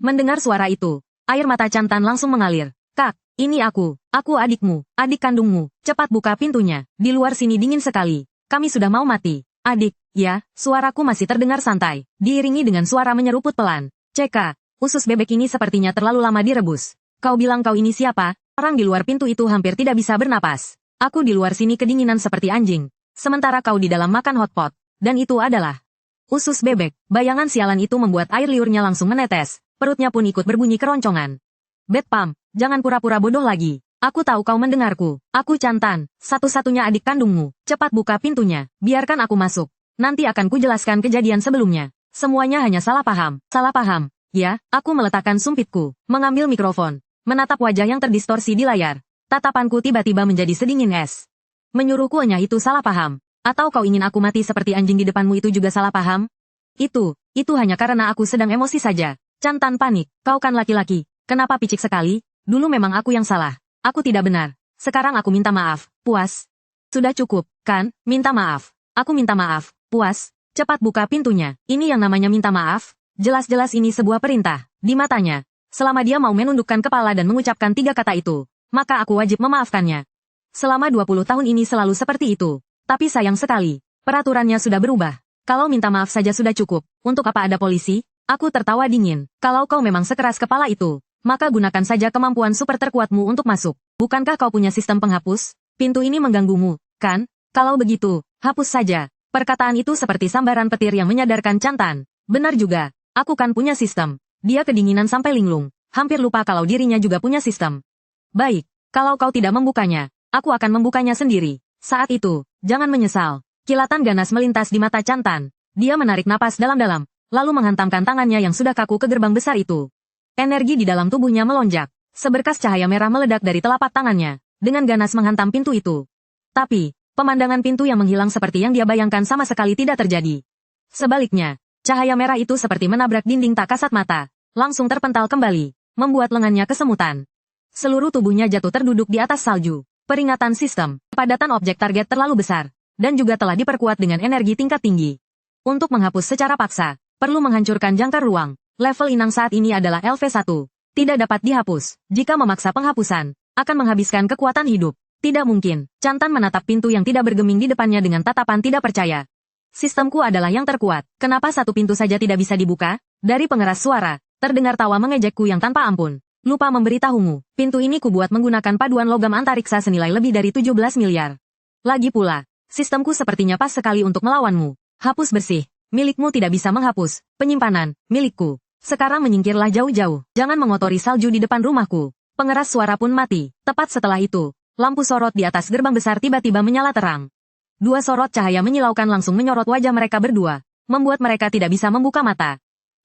Mendengar suara itu, air mata Chantan langsung mengalir. Kak, ini aku adikmu, adik kandungmu. Cepat buka pintunya. Di luar sini dingin sekali. Kami sudah mau mati. Adik, ya, suaraku masih terdengar santai, diiringi dengan suara menyeruput pelan. CK, usus bebek ini sepertinya terlalu lama direbus. Kau bilang kau ini siapa? Orang di luar pintu itu hampir tidak bisa bernapas. Aku di luar sini kedinginan seperti anjing. Sementara kau di dalam makan hotpot. Dan itu adalah usus bebek. Bayangan sialan itu membuat air liurnya langsung menetes. Perutnya pun ikut berbunyi keroncongan. Bedpam, jangan pura-pura bodoh lagi. Aku tahu kau mendengarku. Aku Chantan, satu-satunya adik kandungmu. Cepat buka pintunya, biarkan aku masuk. Nanti akan kujelaskan kejadian sebelumnya. Semuanya hanya salah paham. Salah paham. Ya, aku meletakkan sumpitku, mengambil mikrofon, menatap wajah yang terdistorsi di layar. Tatapanku tiba-tiba menjadi sedingin es. Menyuruhku hanya itu salah paham. Atau kau ingin aku mati seperti anjing di depanmu itu juga salah paham? Itu hanya karena aku sedang emosi saja. Chantan panik. Kau kan laki-laki. Kenapa picik sekali? Dulu memang aku yang salah. Aku tidak benar. Sekarang aku minta maaf. Puas? Sudah cukup, kan? Minta maaf. Aku minta maaf. Puas? Cepat buka pintunya. Ini yang namanya minta maaf? Jelas-jelas ini sebuah perintah. Di matanya. Selama dia mau menundukkan kepala dan mengucapkan 3 kata itu, maka aku wajib memaafkannya. Selama 20 tahun ini selalu seperti itu. Tapi sayang sekali, peraturannya sudah berubah. Kalau minta maaf saja sudah cukup. Untuk apa ada polisi? Aku tertawa dingin. Kalau kau memang sekeras kepala itu, maka gunakan saja kemampuan super terkuatmu untuk masuk. Bukankah kau punya sistem penghapus? Pintu ini mengganggumu, kan? Kalau begitu, hapus saja. Perkataan itu seperti sambaran petir yang menyadarkan Chantan. Benar juga, aku kan punya sistem. Dia kedinginan sampai linglung. Hampir lupa kalau dirinya juga punya sistem. Baik, kalau kau tidak membukanya, aku akan membukanya sendiri. Saat itu, jangan menyesal. Kilatan ganas melintas di mata Chantan. Dia menarik napas dalam-dalam, lalu menghantamkan tangannya yang sudah kaku ke gerbang besar itu. Energi di dalam tubuhnya melonjak. Seberkas cahaya merah meledak dari telapak tangannya, dengan ganas menghantam pintu itu. Tapi, pemandangan pintu yang menghilang seperti yang dia bayangkan sama sekali tidak terjadi. Sebaliknya, cahaya merah itu seperti menabrak dinding tak kasat mata, langsung terpental kembali, membuat lengannya kesemutan. Seluruh tubuhnya jatuh terduduk di atas salju. Peringatan sistem, kepadatan objek target terlalu besar, dan juga telah diperkuat dengan energi tingkat tinggi. Untuk menghapus secara paksa, perlu menghancurkan jangkar ruang. Level inang saat ini adalah LV1. Tidak dapat dihapus. Jika memaksa penghapusan, akan menghabiskan kekuatan hidup. Tidak mungkin. Chantan menatap pintu yang tidak bergeming di depannya dengan tatapan tidak percaya. Sistemku adalah yang terkuat. Kenapa satu pintu saja tidak bisa dibuka? Dari pengeras suara, terdengar tawa mengejekku yang tanpa ampun. Lupa memberitahumu, pintu ini kubuat menggunakan paduan logam antariksa senilai lebih dari 17 miliar. Lagi pula, sistemku sepertinya pas sekali untuk melawanmu. Hapus bersih. Milikmu tidak bisa menghapus. Penyimpanan, milikku. Sekarang menyingkirlah jauh-jauh. Jangan mengotori salju di depan rumahku. Pengeras suara pun mati. Tepat setelah itu, lampu sorot di atas gerbang besar tiba-tiba menyala terang. 2 sorot cahaya menyilaukan langsung menyorot wajah mereka berdua, membuat mereka tidak bisa membuka mata.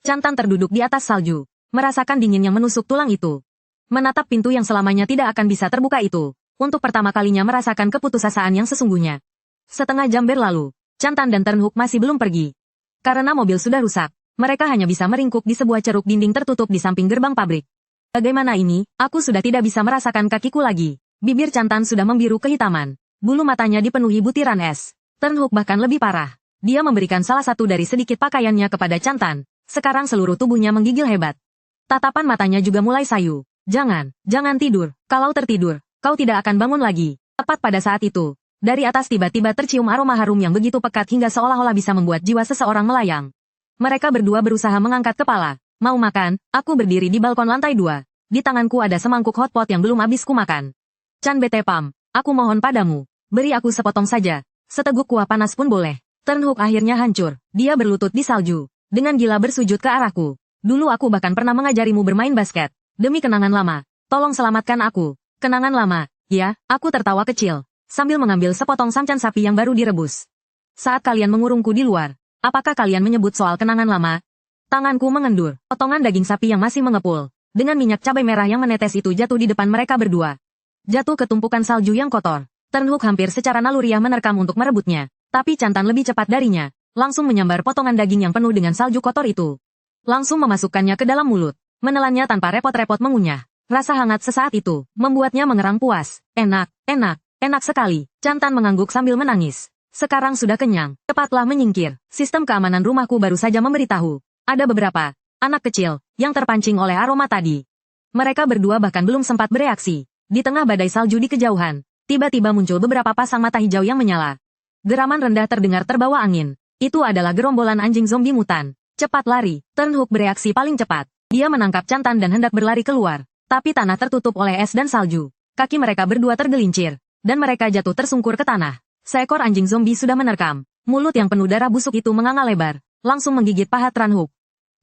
Chantan terduduk di atas salju, merasakan dingin yang menusuk tulang itu. Menatap pintu yang selamanya tidak akan bisa terbuka itu, untuk pertama kalinya merasakan keputusasaan yang sesungguhnya. Setengah jam berlalu, Chantan dan Turnhook masih belum pergi. Karena mobil sudah rusak, mereka hanya bisa meringkuk di sebuah ceruk dinding tertutup di samping gerbang pabrik. Bagaimana ini? Aku sudah tidak bisa merasakan kakiku lagi. Bibir Chantan sudah membiru kehitaman. Bulu matanya dipenuhi butiran es. Turnhook bahkan lebih parah. Dia memberikan salah satu dari sedikit pakaiannya kepada Chantan. Sekarang seluruh tubuhnya menggigil hebat. Tatapan matanya juga mulai sayu. Jangan tidur. Kalau tertidur, kau tidak akan bangun lagi. Tepat pada saat itu, dari atas tiba-tiba tercium aroma harum yang begitu pekat hingga seolah-olah bisa membuat jiwa seseorang melayang. Mereka berdua berusaha mengangkat kepala. Mau makan? Aku berdiri di balkon lantai 2. Di tanganku ada semangkuk hotpot yang belum habis kumakan. Chan Bete Pam, aku mohon padamu. Beri aku sepotong saja. Seteguk kuah panas pun boleh. Turnhook akhirnya hancur. Dia berlutut di salju. Dengan gila bersujud ke arahku. Dulu aku bahkan pernah mengajarimu bermain basket. Demi kenangan lama. Tolong selamatkan aku. Kenangan lama. Ya, aku tertawa kecil. Sambil mengambil sepotong samcan sapi yang baru direbus. Saat kalian mengurungku di luar, apakah kalian menyebut soal kenangan lama? Tanganku mengendur. Potongan daging sapi yang masih mengepul, dengan minyak cabai merah yang menetes itu jatuh di depan mereka berdua. Jatuh ke tumpukan salju yang kotor. Turnhook hampir secara naluriah menerkam untuk merebutnya. Tapi Chantan lebih cepat darinya. langsung menyambar potongan daging yang penuh dengan salju kotor itu. Langsung memasukkannya ke dalam mulut, menelannya tanpa repot-repot mengunyah. Rasa hangat sesaat itu, membuatnya mengerang puas. Enak, enak, enak sekali. Chantan mengangguk sambil menangis. Sekarang sudah kenyang, cepatlah menyingkir. Sistem keamanan rumahku baru saja memberitahu. Ada beberapa anak kecil yang terpancing oleh aroma tadi. Mereka berdua bahkan belum sempat bereaksi. Di tengah badai salju di kejauhan, tiba-tiba muncul beberapa pasang mata hijau yang menyala. Geraman rendah terdengar terbawa angin. Itu adalah gerombolan anjing zombie mutan. Cepat lari, Turnhook bereaksi paling cepat. Dia menangkap Chantan dan hendak berlari keluar. Tapi tanah tertutup oleh es dan salju. Kaki mereka berdua tergelincir. Dan mereka jatuh tersungkur ke tanah. Seekor anjing zombie sudah menerkam. Mulut yang penuh darah busuk itu menganga lebar. Langsung menggigit paha Turnhook.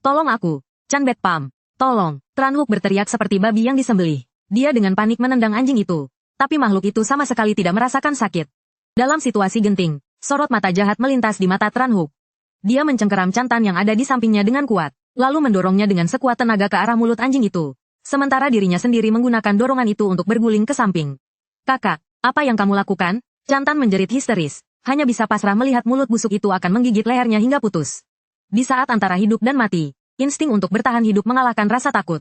Tolong aku, Chan Bet Pam. Tolong, Turnhook berteriak seperti babi yang disembelih. Dia dengan panik menendang anjing itu. Tapi makhluk itu sama sekali tidak merasakan sakit. Dalam situasi genting, sorot mata jahat melintas di mata Turnhook. Dia mencengkeram Chantan yang ada di sampingnya dengan kuat, lalu mendorongnya dengan sekuat tenaga ke arah mulut anjing itu. Sementara dirinya sendiri menggunakan dorongan itu untuk berguling ke samping. Kakak, apa yang kamu lakukan? Chantan menjerit histeris, hanya bisa pasrah melihat mulut busuk itu akan menggigit lehernya hingga putus. Di saat antara hidup dan mati, insting untuk bertahan hidup mengalahkan rasa takut.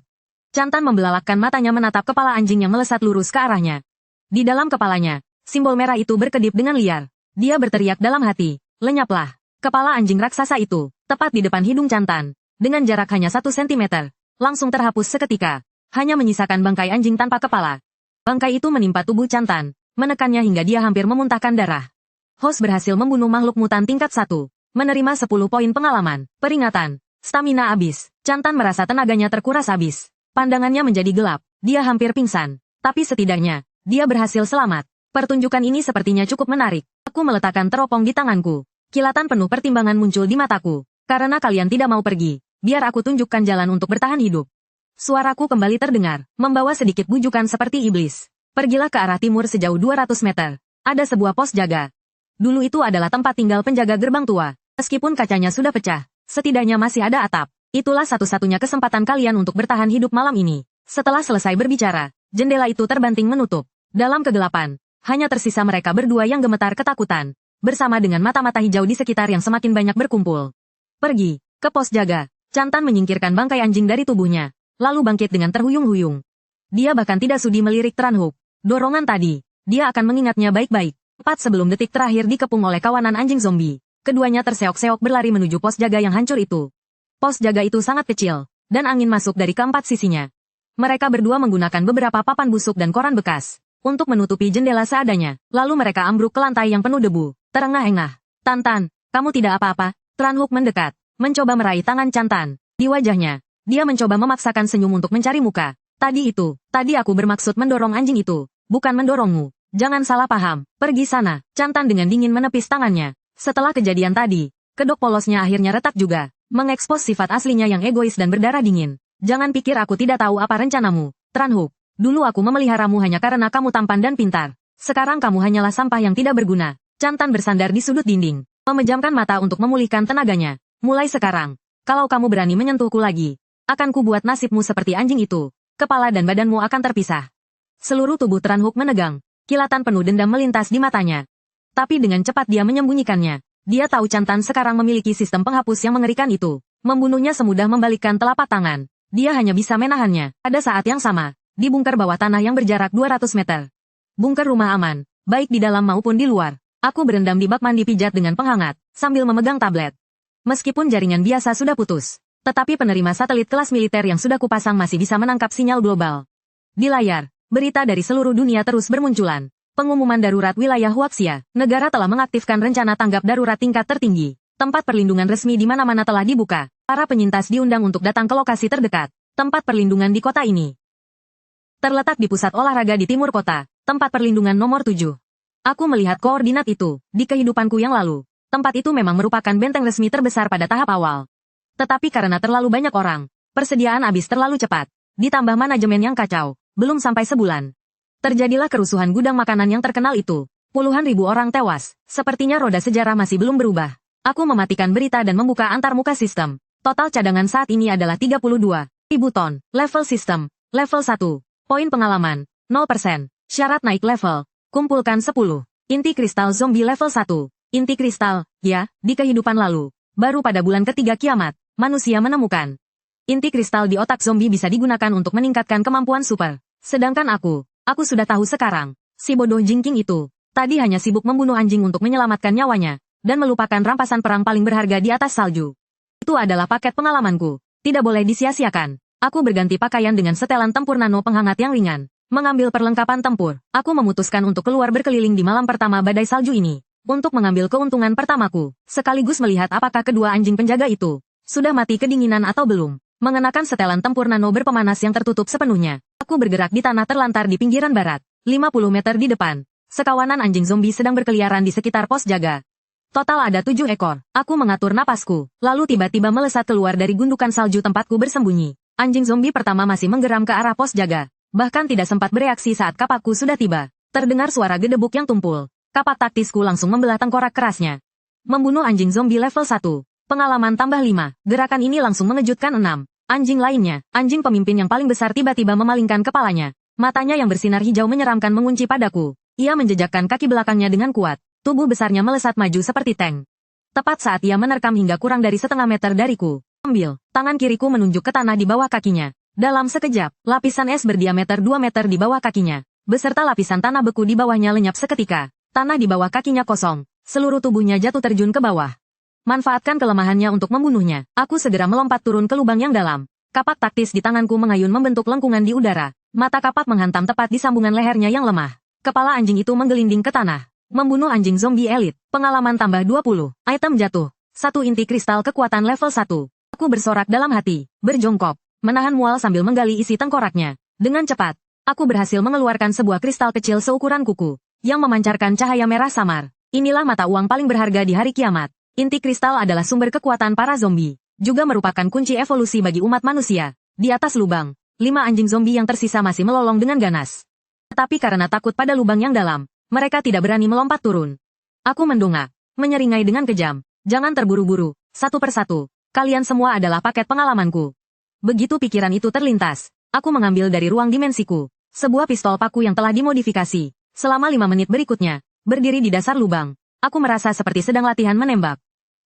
Chantan membelalakkan matanya menatap kepala anjing yang melesat lurus ke arahnya. Di dalam kepalanya, simbol merah itu berkedip dengan liar. Dia berteriak dalam hati, lenyaplah. Kepala anjing raksasa itu, tepat di depan hidung Chantan, dengan jarak hanya 1 sentimeter, langsung terhapus seketika. Hanya menyisakan bangkai anjing tanpa kepala. Bangkai itu menimpa tubuh Chantan, menekannya hingga dia hampir memuntahkan darah. Host berhasil membunuh makhluk mutan tingkat 1, menerima 10 poin pengalaman, peringatan, stamina habis. Chantan merasa tenaganya terkuras habis. Pandangannya menjadi gelap, dia hampir pingsan. Tapi setidaknya, dia berhasil selamat. Pertunjukan ini sepertinya cukup menarik. Aku meletakkan teropong di tanganku. Kilatan penuh pertimbangan muncul di mataku. Karena kalian tidak mau pergi, biar aku tunjukkan jalan untuk bertahan hidup. Suaraku kembali terdengar, membawa sedikit bujukan seperti iblis. Pergilah ke arah timur sejauh 200 meter. Ada sebuah pos jaga. Dulu itu adalah tempat tinggal penjaga gerbang tua. Meskipun kacanya sudah pecah, setidaknya masih ada atap. Itulah satu-satunya kesempatan kalian untuk bertahan hidup malam ini. Setelah selesai berbicara, jendela itu terbanting menutup. Dalam kegelapan, hanya tersisa mereka berdua yang gemetar ketakutan, bersama dengan mata-mata hijau di sekitar yang semakin banyak berkumpul. Pergi ke pos jaga. Chantan menyingkirkan bangkai anjing dari tubuhnya, lalu bangkit dengan terhuyung-huyung. Dia bahkan tidak sudi melirik Turnhook. Dorongan tadi, dia akan mengingatnya baik-baik. Tepat sebelum detik terakhir dikepung oleh kawanan anjing zombie, keduanya terseok-seok berlari menuju pos jaga yang hancur itu. Pos jaga itu sangat kecil, dan angin masuk dari keempat sisinya. Mereka berdua menggunakan beberapa papan busuk dan koran bekas untuk menutupi jendela seadanya, lalu mereka ambruk ke lantai yang penuh debu, terengah-engah. Tantan, kamu tidak apa-apa? Turnhook mendekat, mencoba meraih tangan Chantan. Di wajahnya, dia mencoba memaksakan senyum untuk mencari muka. Tadi aku bermaksud mendorong anjing itu, bukan mendorongmu. Jangan salah paham, pergi sana. Chantan dengan dingin menepis tangannya. Setelah kejadian tadi, kedok polosnya akhirnya retak juga, mengekspos sifat aslinya yang egois dan berdarah dingin. Jangan pikir aku tidak tahu apa rencanamu, Turnhook. Dulu aku memeliharamu hanya karena kamu tampan dan pintar. Sekarang kamu hanyalah sampah yang tidak berguna. Chantan bersandar di sudut dinding, memejamkan mata untuk memulihkan tenaganya. Mulai sekarang, kalau kamu berani menyentuhku lagi, akan kubuat nasibmu seperti anjing itu. Kepala dan badanmu akan terpisah. Seluruh tubuh Turnhook menegang, kilatan penuh dendam melintas di matanya. Tapi dengan cepat dia menyembunyikannya. Dia tahu Chantan sekarang memiliki sistem penghapus yang mengerikan itu. Membunuhnya semudah membalikkan telapak tangan. Dia hanya bisa menahannya. Pada saat yang sama, di bunker bawah tanah yang berjarak 200 meter. Bunker rumah aman, baik di dalam maupun di luar. Aku berendam di bak mandi pijat dengan penghangat, sambil memegang tablet. Meskipun jaringan biasa sudah putus, tetapi penerima satelit kelas militer yang sudah kupasang masih bisa menangkap sinyal global. Di layar, berita dari seluruh dunia terus bermunculan. Pengumuman darurat wilayah Huaxia, negara telah mengaktifkan rencana tanggap darurat tingkat tertinggi. Tempat perlindungan resmi di mana-mana telah dibuka. Para penyintas diundang untuk datang ke lokasi terdekat. Tempat perlindungan di kota ini terletak di pusat olahraga di timur kota, tempat perlindungan nomor 7. Aku melihat koordinat itu di kehidupanku yang lalu. Tempat itu memang merupakan benteng resmi terbesar pada tahap awal. Tetapi karena terlalu banyak orang, persediaan habis terlalu cepat. Ditambah manajemen yang kacau, belum sampai sebulan. Terjadilah kerusuhan gudang makanan yang terkenal itu. Puluhan ribu orang tewas. Sepertinya roda sejarah masih belum berubah. Aku mematikan berita dan membuka antarmuka sistem. Total cadangan saat ini adalah 32.000 ton. Level sistem, level 1. Poin pengalaman, 0%. Syarat naik level. Kumpulkan 10. Inti kristal zombie level 1. Inti kristal, ya, di kehidupan lalu. Baru pada bulan ketiga kiamat, manusia menemukan. Inti kristal di otak zombie bisa digunakan untuk meningkatkan kemampuan super. Sedangkan aku sudah tahu sekarang. Si bodoh jingking itu, tadi hanya sibuk membunuh anjing untuk menyelamatkan nyawanya, dan melupakan rampasan perang paling berharga di atas salju. Itu adalah paket pengalamanku. Tidak boleh disia-siakan. Aku berganti pakaian dengan setelan tempur nano penghangat yang ringan. Mengambil perlengkapan tempur, aku memutuskan untuk keluar berkeliling di malam pertama badai salju ini. Untuk mengambil keuntungan pertamaku, sekaligus melihat apakah kedua anjing penjaga itu sudah mati kedinginan atau belum. Mengenakan setelan tempur nano berpemanas yang tertutup sepenuhnya, aku bergerak di tanah terlantar di pinggiran barat, 50 meter di depan. Sekawanan anjing zombie sedang berkeliaran di sekitar pos jaga. Total ada 7 ekor. Aku mengatur napasku, lalu tiba-tiba melesat keluar dari gundukan salju tempatku bersembunyi. Anjing zombie pertama masih menggeram ke arah pos jaga, bahkan tidak sempat bereaksi saat kapakku sudah tiba. Terdengar suara gedebuk yang tumpul. Kapak taktisku langsung membelah tengkorak kerasnya. Membunuh anjing zombie level 1. Pengalaman tambah 5. Gerakan ini langsung mengejutkan 6. Anjing lainnya, anjing pemimpin yang paling besar tiba-tiba memalingkan kepalanya. Matanya yang bersinar hijau menyeramkan mengunci padaku. Ia menjejakkan kaki belakangnya dengan kuat. Tubuh besarnya melesat maju seperti tank. Tepat saat ia menerkam hingga kurang dari setengah meter dariku. Ambil, tangan kiriku menunjuk ke tanah di bawah kakinya. Dalam sekejap, lapisan es berdiameter 2 meter di bawah kakinya, beserta lapisan tanah beku di bawahnya lenyap seketika. Tanah di bawah kakinya kosong. Seluruh tubuhnya jatuh terjun ke bawah. Manfaatkan kelemahannya untuk membunuhnya. Aku segera melompat turun ke lubang yang dalam. Kapak taktis di tanganku mengayun membentuk lengkungan di udara. Mata kapak menghantam tepat di sambungan lehernya yang lemah. Kepala anjing itu menggelinding ke tanah. Membunuh anjing zombie elit. Pengalaman tambah 20. Item jatuh. 1 inti kristal kekuatan level 1. Aku bersorak dalam hati. Berjongkok. Menahan mual sambil menggali isi tengkoraknya. Dengan cepat, aku berhasil mengeluarkan sebuah kristal kecil seukuran kuku yang memancarkan cahaya merah samar. Inilah mata uang paling berharga di hari kiamat. Inti kristal adalah sumber kekuatan para zombie. Juga merupakan kunci evolusi bagi umat manusia. Di atas lubang, 5 anjing zombie yang tersisa masih melolong dengan ganas. Tetapi karena takut pada lubang yang dalam, mereka tidak berani melompat turun. Aku mendongak, menyeringai dengan kejam. Jangan terburu-buru, satu persatu. Kalian semua adalah paket pengalamanku. Begitu pikiran itu terlintas, aku mengambil dari ruang dimensiku sebuah pistol paku yang telah dimodifikasi. Selama 5 menit berikutnya, berdiri di dasar lubang, aku merasa seperti sedang latihan menembak.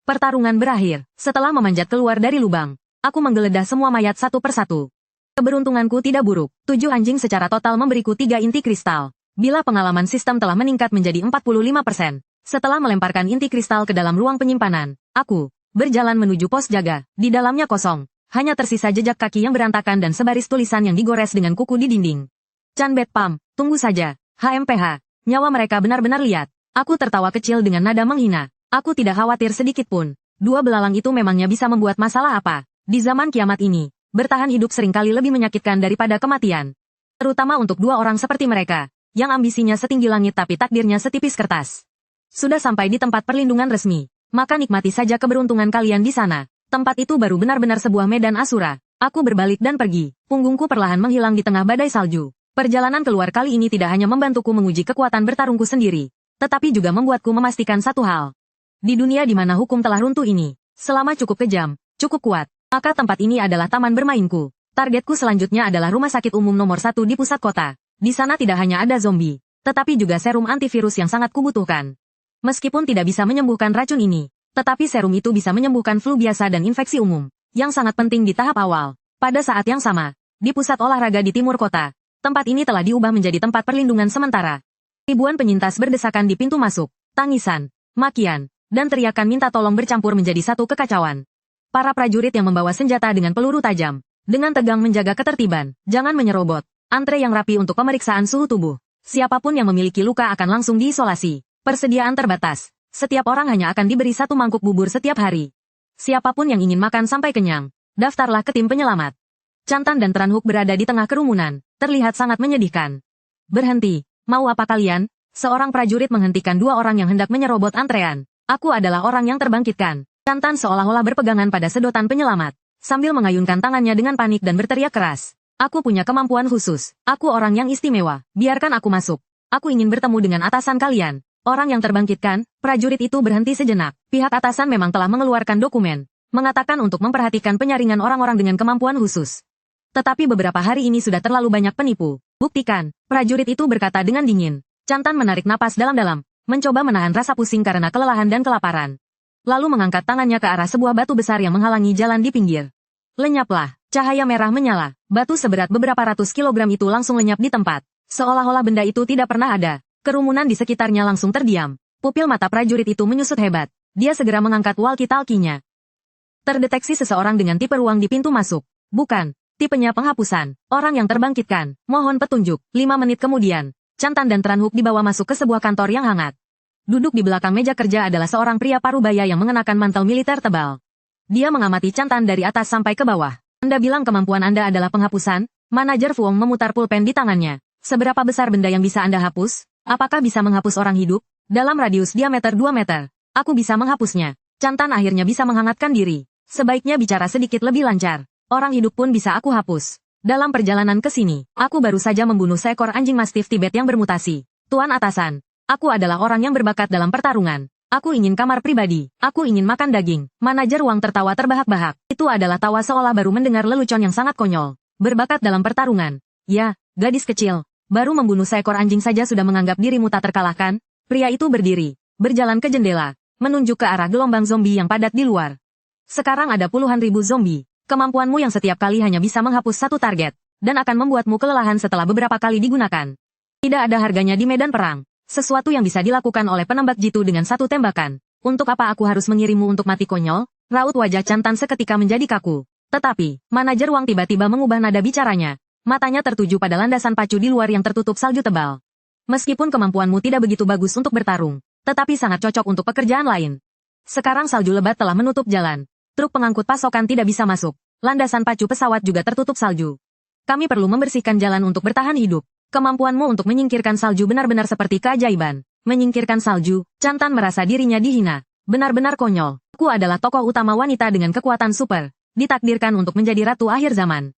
Pertarungan berakhir. Setelah memanjat keluar dari lubang, aku menggeledah semua mayat satu persatu. Keberuntunganku tidak buruk. 7 anjing secara total memberiku 3 inti kristal. Bila pengalaman sistem telah meningkat menjadi 45%. Setelah melemparkan inti kristal ke dalam ruang penyimpanan, aku berjalan menuju pos jaga. Di dalamnya kosong. Hanya tersisa jejak kaki yang berantakan dan sebaris tulisan yang digores dengan kuku di dinding. Chan Bet Pam, tunggu saja. HMPH, nyawa mereka benar-benar liat. Aku tertawa kecil dengan nada menghina. Aku tidak khawatir sedikit pun. 2 belalang itu memangnya bisa membuat masalah apa? Di zaman kiamat ini, bertahan hidup seringkali lebih menyakitkan daripada kematian. Terutama untuk 2 orang seperti mereka, yang ambisinya setinggi langit tapi takdirnya setipis kertas. Sudah sampai di tempat perlindungan resmi, maka nikmati saja keberuntungan kalian di sana. Tempat itu baru benar-benar sebuah medan asura. Aku berbalik dan pergi. Punggungku perlahan menghilang di tengah badai salju. Perjalanan keluar kali ini tidak hanya membantuku menguji kekuatan bertarungku sendiri, tetapi juga membuatku memastikan satu hal. Di dunia di mana hukum telah runtuh ini, selama cukup kejam, cukup kuat, maka tempat ini adalah taman bermainku. Targetku selanjutnya adalah rumah sakit umum nomor 1 di pusat kota. Di sana tidak hanya ada zombie, tetapi juga serum antivirus yang sangat kubutuhkan. Meskipun tidak bisa menyembuhkan racun ini, tetapi serum itu bisa menyembuhkan flu biasa dan infeksi umum, yang sangat penting di tahap awal. Pada saat yang sama, di pusat olahraga di timur kota, tempat ini telah diubah menjadi tempat perlindungan sementara. Ribuan penyintas berdesakan di pintu masuk, tangisan, makian, dan teriakan minta tolong bercampur menjadi satu kekacauan. Para prajurit yang membawa senjata dengan peluru tajam, dengan tegang menjaga ketertiban, jangan menyerobot. Antre yang rapi untuk pemeriksaan suhu tubuh. Siapapun yang memiliki luka akan langsung diisolasi. Persediaan terbatas. Setiap orang hanya akan diberi 1 mangkuk bubur setiap hari. Siapapun yang ingin makan sampai kenyang, daftarlah ke tim penyelamat. Chantan dan Tranhook berada di tengah kerumunan, terlihat sangat menyedihkan. Berhenti, mau apa kalian? Seorang prajurit menghentikan 2 orang yang hendak menyerobot antrean. Aku adalah orang yang terbangkitkan. Chantan seolah-olah berpegangan pada sedotan penyelamat, sambil mengayunkan tangannya dengan panik dan berteriak keras. Aku punya kemampuan khusus. Aku orang yang istimewa. Biarkan aku masuk. Aku ingin bertemu dengan atasan kalian. Orang yang terbangkitkan, prajurit itu berhenti sejenak. Pihak atasan memang telah mengeluarkan dokumen, mengatakan untuk memperhatikan penyaringan orang-orang dengan kemampuan khusus. Tetapi beberapa hari ini sudah terlalu banyak penipu. Buktikan, prajurit itu berkata dengan dingin. Chantan menarik napas dalam-dalam. mencoba menahan rasa pusing karena kelelahan dan kelaparan. Lalu mengangkat tangannya ke arah sebuah batu besar yang menghalangi jalan di pinggir. Lenyaplah, cahaya merah menyala. Batu seberat beberapa ratus kilogram itu langsung lenyap di tempat. Seolah-olah benda itu tidak pernah ada. Kerumunan di sekitarnya langsung terdiam. Pupil mata prajurit itu menyusut hebat. Dia segera mengangkat walkie-talkie-nya. Terdeteksi seseorang dengan tipe ruang di pintu masuk. Bukan, tipenya penghapusan. Orang yang terbangkitkan. Mohon petunjuk. 5 menit kemudian, Chantan dan Tranhook dibawa masuk ke sebuah kantor yang hangat. Duduk di belakang meja kerja adalah seorang pria parubaya yang mengenakan mantel militer tebal. Dia mengamati Chantan dari atas sampai ke bawah. Anda bilang kemampuan Anda adalah penghapusan? Manajer Fuong memutar pulpen di tangannya. Seberapa besar benda yang bisa Anda hapus? Apakah bisa menghapus orang hidup? Dalam radius diameter 2 meter. Aku bisa menghapusnya. Chantan akhirnya bisa menghangatkan diri. Sebaiknya bicara sedikit lebih lancar. Orang hidup pun bisa aku hapus. Dalam perjalanan ke sini, aku baru saja membunuh seekor anjing mastif Tibet yang bermutasi. Tuan atasan, aku adalah orang yang berbakat dalam pertarungan. Aku ingin kamar pribadi. Aku ingin makan daging. Manajer Wang tertawa terbahak-bahak. Itu adalah tawa seolah baru mendengar lelucon yang sangat konyol. Berbakat dalam pertarungan. Ya, gadis kecil. Baru membunuh seekor anjing saja sudah menganggap dirimu tak terkalahkan. Pria itu berdiri, berjalan ke jendela, menunjuk ke arah gelombang zombie yang padat di luar. Sekarang ada puluhan ribu zombie. Kemampuanmu yang setiap kali hanya bisa menghapus satu target, dan akan membuatmu kelelahan setelah beberapa kali digunakan. Tidak ada harganya di medan perang. Sesuatu yang bisa dilakukan oleh penembak jitu dengan satu tembakan. Untuk apa aku harus mengirimmu untuk mati konyol? Raut wajah Chantan seketika menjadi kaku. Tetapi, manajer Wang tiba-tiba mengubah nada bicaranya. Matanya tertuju pada landasan pacu di luar yang tertutup salju tebal. Meskipun kemampuanmu tidak begitu bagus untuk bertarung, tetapi sangat cocok untuk pekerjaan lain. Sekarang salju lebat telah menutup jalan. Truk pengangkut pasokan tidak bisa masuk. Landasan pacu pesawat juga tertutup salju. Kami perlu membersihkan jalan untuk bertahan hidup. Kemampuanmu untuk menyingkirkan salju benar-benar seperti keajaiban. Menyingkirkan salju, Chantan merasa dirinya dihina. Benar-benar konyol. Aku adalah tokoh utama wanita dengan kekuatan super. Ditakdirkan untuk menjadi ratu akhir zaman.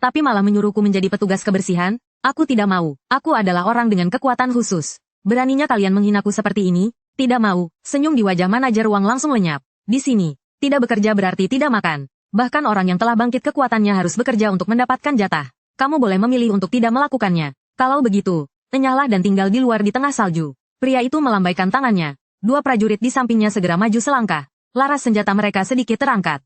Tapi malah menyuruhku menjadi petugas kebersihan? Aku tidak mau. Aku adalah orang dengan kekuatan khusus. Beraninya kalian menghinaku seperti ini? Tidak mau. Senyum di wajah manajer Wang langsung lenyap. Di sini, tidak bekerja berarti tidak makan. Bahkan orang yang telah bangkit kekuatannya harus bekerja untuk mendapatkan jatah. Kamu boleh memilih untuk tidak melakukannya. Kalau begitu, enyahlah dan tinggal di luar di tengah salju. Pria itu melambaikan tangannya. Dua prajurit di sampingnya segera maju selangkah. Laras senjata mereka sedikit terangkat.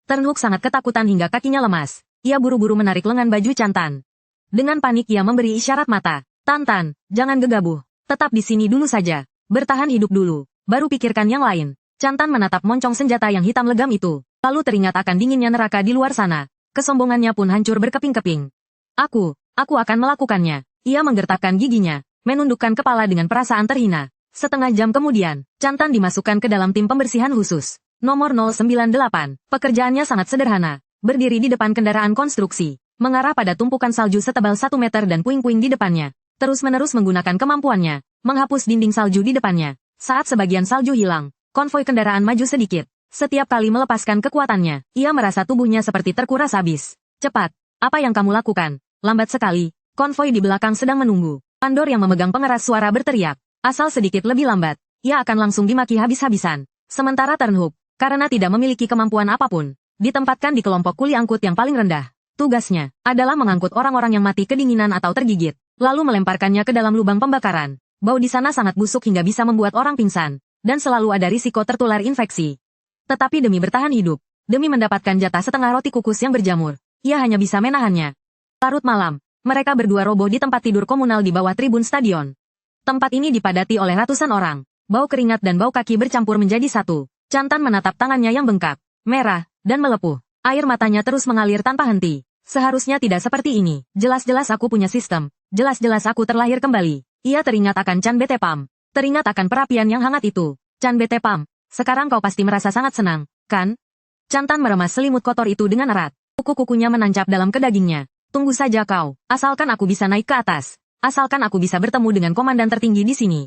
Tranhook sangat ketakutan hingga kakinya lemas. Ia buru-buru menarik lengan baju Chantan. Dengan panik ia memberi isyarat mata. Tantan, jangan gegabah. Tetap di sini dulu saja. Bertahan hidup dulu. Baru pikirkan yang lain. Chantan menatap moncong senjata yang hitam legam itu. Lalu teringat akan dinginnya neraka di luar sana. Kesombongannya pun hancur berkeping-keping. Aku akan melakukannya. Ia menggertakkan giginya, menundukkan kepala dengan perasaan terhina. Setengah jam kemudian, Chantan dimasukkan ke dalam tim pembersihan khusus. Nomor 098. Pekerjaannya sangat sederhana. Berdiri di depan kendaraan konstruksi. Mengarah pada tumpukan salju setebal 1 meter dan puing-puing di depannya. Terus-menerus menggunakan kemampuannya. Menghapus dinding salju di depannya. Saat sebagian salju hilang, konvoi kendaraan maju sedikit. Setiap kali melepaskan kekuatannya, ia merasa tubuhnya seperti terkuras habis. Cepat, apa yang kamu lakukan? Lambat sekali. Konvoi di belakang sedang menunggu. Pandor yang memegang pengeras suara berteriak. Asal sedikit lebih lambat, ia akan langsung dimaki habis-habisan. Sementara Tranhook, karena tidak memiliki kemampuan apapun, ditempatkan di kelompok kuli angkut yang paling rendah. Tugasnya adalah mengangkut orang-orang yang mati kedinginan atau tergigit, lalu melemparkannya ke dalam lubang pembakaran. Bau di sana sangat busuk hingga bisa membuat orang pingsan, dan selalu ada risiko tertular infeksi. Tetapi demi bertahan hidup, demi mendapatkan jatah setengah roti kukus yang berjamur, ia hanya bisa menahannya. Larut malam, mereka berdua roboh di tempat tidur komunal di bawah tribun stadion. Tempat ini dipadati oleh ratusan orang. Bau keringat dan bau kaki bercampur menjadi satu. Chantan menatap tangannya yang bengkak, merah, dan melepuh. Air matanya terus mengalir tanpa henti. Seharusnya tidak seperti ini. Jelas-jelas aku punya sistem. Jelas-jelas aku terlahir kembali. Ia teringat akan Chan Betepam. Teringat akan perapian yang hangat itu. Chan Betepam, sekarang kau pasti merasa sangat senang, kan? Chantan meremas selimut kotor itu dengan erat. Kuku-kukunya menancap dalam kedagingnya. Tunggu saja kau, asalkan aku bisa naik ke atas. Asalkan aku bisa bertemu dengan komandan tertinggi di sini.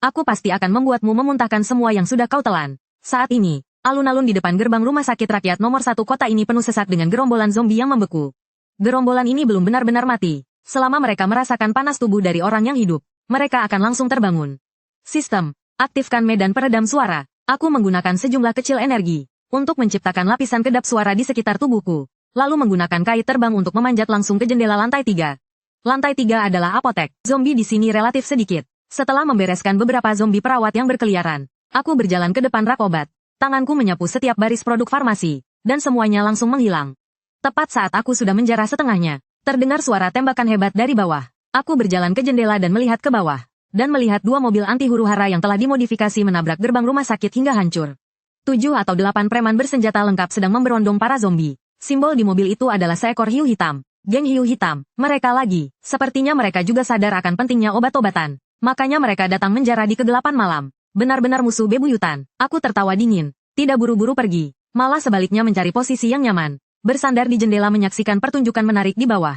Aku pasti akan membuatmu memuntahkan semua yang sudah kau telan. Saat ini, alun-alun di depan gerbang rumah sakit rakyat nomor 1 kota ini penuh sesak dengan gerombolan zombie yang membeku. Gerombolan ini belum benar-benar mati. Selama mereka merasakan panas tubuh dari orang yang hidup, mereka akan langsung terbangun. Sistem, aktifkan medan peredam suara. Aku menggunakan sejumlah kecil energi untuk menciptakan lapisan kedap suara di sekitar tubuhku. Lalu menggunakan kait terbang untuk memanjat langsung ke jendela lantai 3. Lantai 3 adalah apotek. Zombie di sini relatif sedikit. Setelah membereskan beberapa zombie perawat yang berkeliaran, aku berjalan ke depan rak obat. Tanganku menyapu setiap baris produk farmasi, dan semuanya langsung menghilang. Tepat saat aku sudah menjarah setengahnya, terdengar suara tembakan hebat dari bawah. Aku berjalan ke jendela dan melihat ke bawah, dan melihat dua mobil anti huru-hara yang telah dimodifikasi menabrak gerbang rumah sakit hingga hancur. 7 atau 8 preman bersenjata lengkap sedang memberondong para zombie. Simbol di mobil itu adalah seekor hiu hitam. Geng hiu hitam, mereka lagi. Sepertinya mereka juga sadar akan pentingnya obat-obatan. Makanya mereka datang menjara di kegelapan malam. Benar-benar musuh bebuyutan. Aku tertawa dingin. Tidak buru-buru pergi. Malah sebaliknya mencari posisi yang nyaman. Bersandar di jendela menyaksikan pertunjukan menarik di bawah.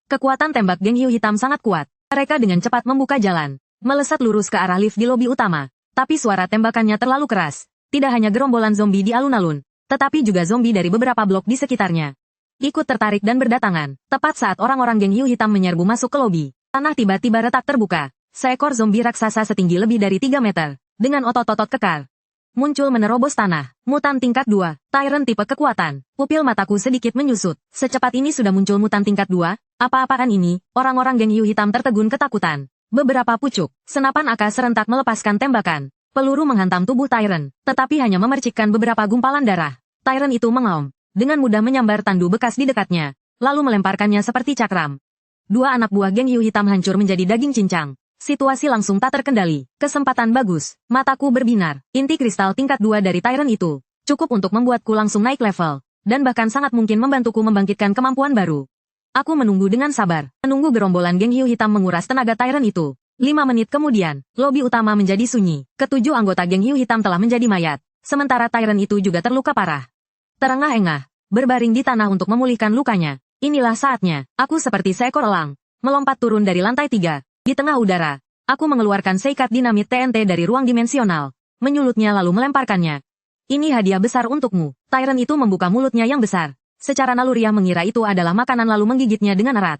Kekuatan tembak geng hiu hitam sangat kuat. Mereka dengan cepat membuka jalan. Melesat lurus ke arah lift di lobi utama. Tapi suara tembakannya terlalu keras. Tidak hanya gerombolan zombie di alun-alun, tetapi juga zombie dari beberapa blok di sekitarnya. Ikut tertarik dan berdatangan. Tepat saat orang-orang geng hiu hitam menyerbu masuk ke lobi, tanah tiba-tiba retak terbuka. Seekor zombie raksasa setinggi lebih dari 3 meter, dengan otot-otot kekar, muncul menerobos tanah. Mutan tingkat 2, Tyrant tipe kekuatan. Pupil mataku sedikit menyusut. Secepat ini sudah muncul mutan tingkat 2, apa-apaan ini? Orang-orang geng hiu hitam tertegun ketakutan. Beberapa pucuk, senapan AK serentak melepaskan tembakan. Peluru menghantam tubuh Tyrant, tetapi hanya memercikkan beberapa gumpalan darah. Tyrant itu mengaum, dengan mudah menyambar tandu bekas di dekatnya, lalu melemparkannya seperti cakram. Dua anak buah geng hiu hitam hancur menjadi daging cincang. Situasi langsung tak terkendali. Kesempatan bagus. Mataku berbinar. Inti kristal tingkat 2 dari Tyrant itu cukup untuk membuatku langsung naik level, dan bahkan sangat mungkin membantuku membangkitkan kemampuan baru. Aku menunggu dengan sabar, menunggu gerombolan geng hiu hitam menguras tenaga Tyrant itu. 5 menit kemudian, lobi utama menjadi sunyi. Ketujuh anggota geng hiu hitam telah menjadi mayat, sementara Tyrant itu juga terluka parah. Terengah-engah, berbaring di tanah untuk memulihkan lukanya. Inilah saatnya, aku seperti seekor elang, melompat turun dari lantai 3. Di tengah udara, aku mengeluarkan seikat dinamit TNT dari ruang dimensional, menyulutnya lalu melemparkannya. Ini hadiah besar untukmu. Tyrant itu membuka mulutnya yang besar. Secara naluriah mengira itu adalah makanan lalu menggigitnya dengan erat.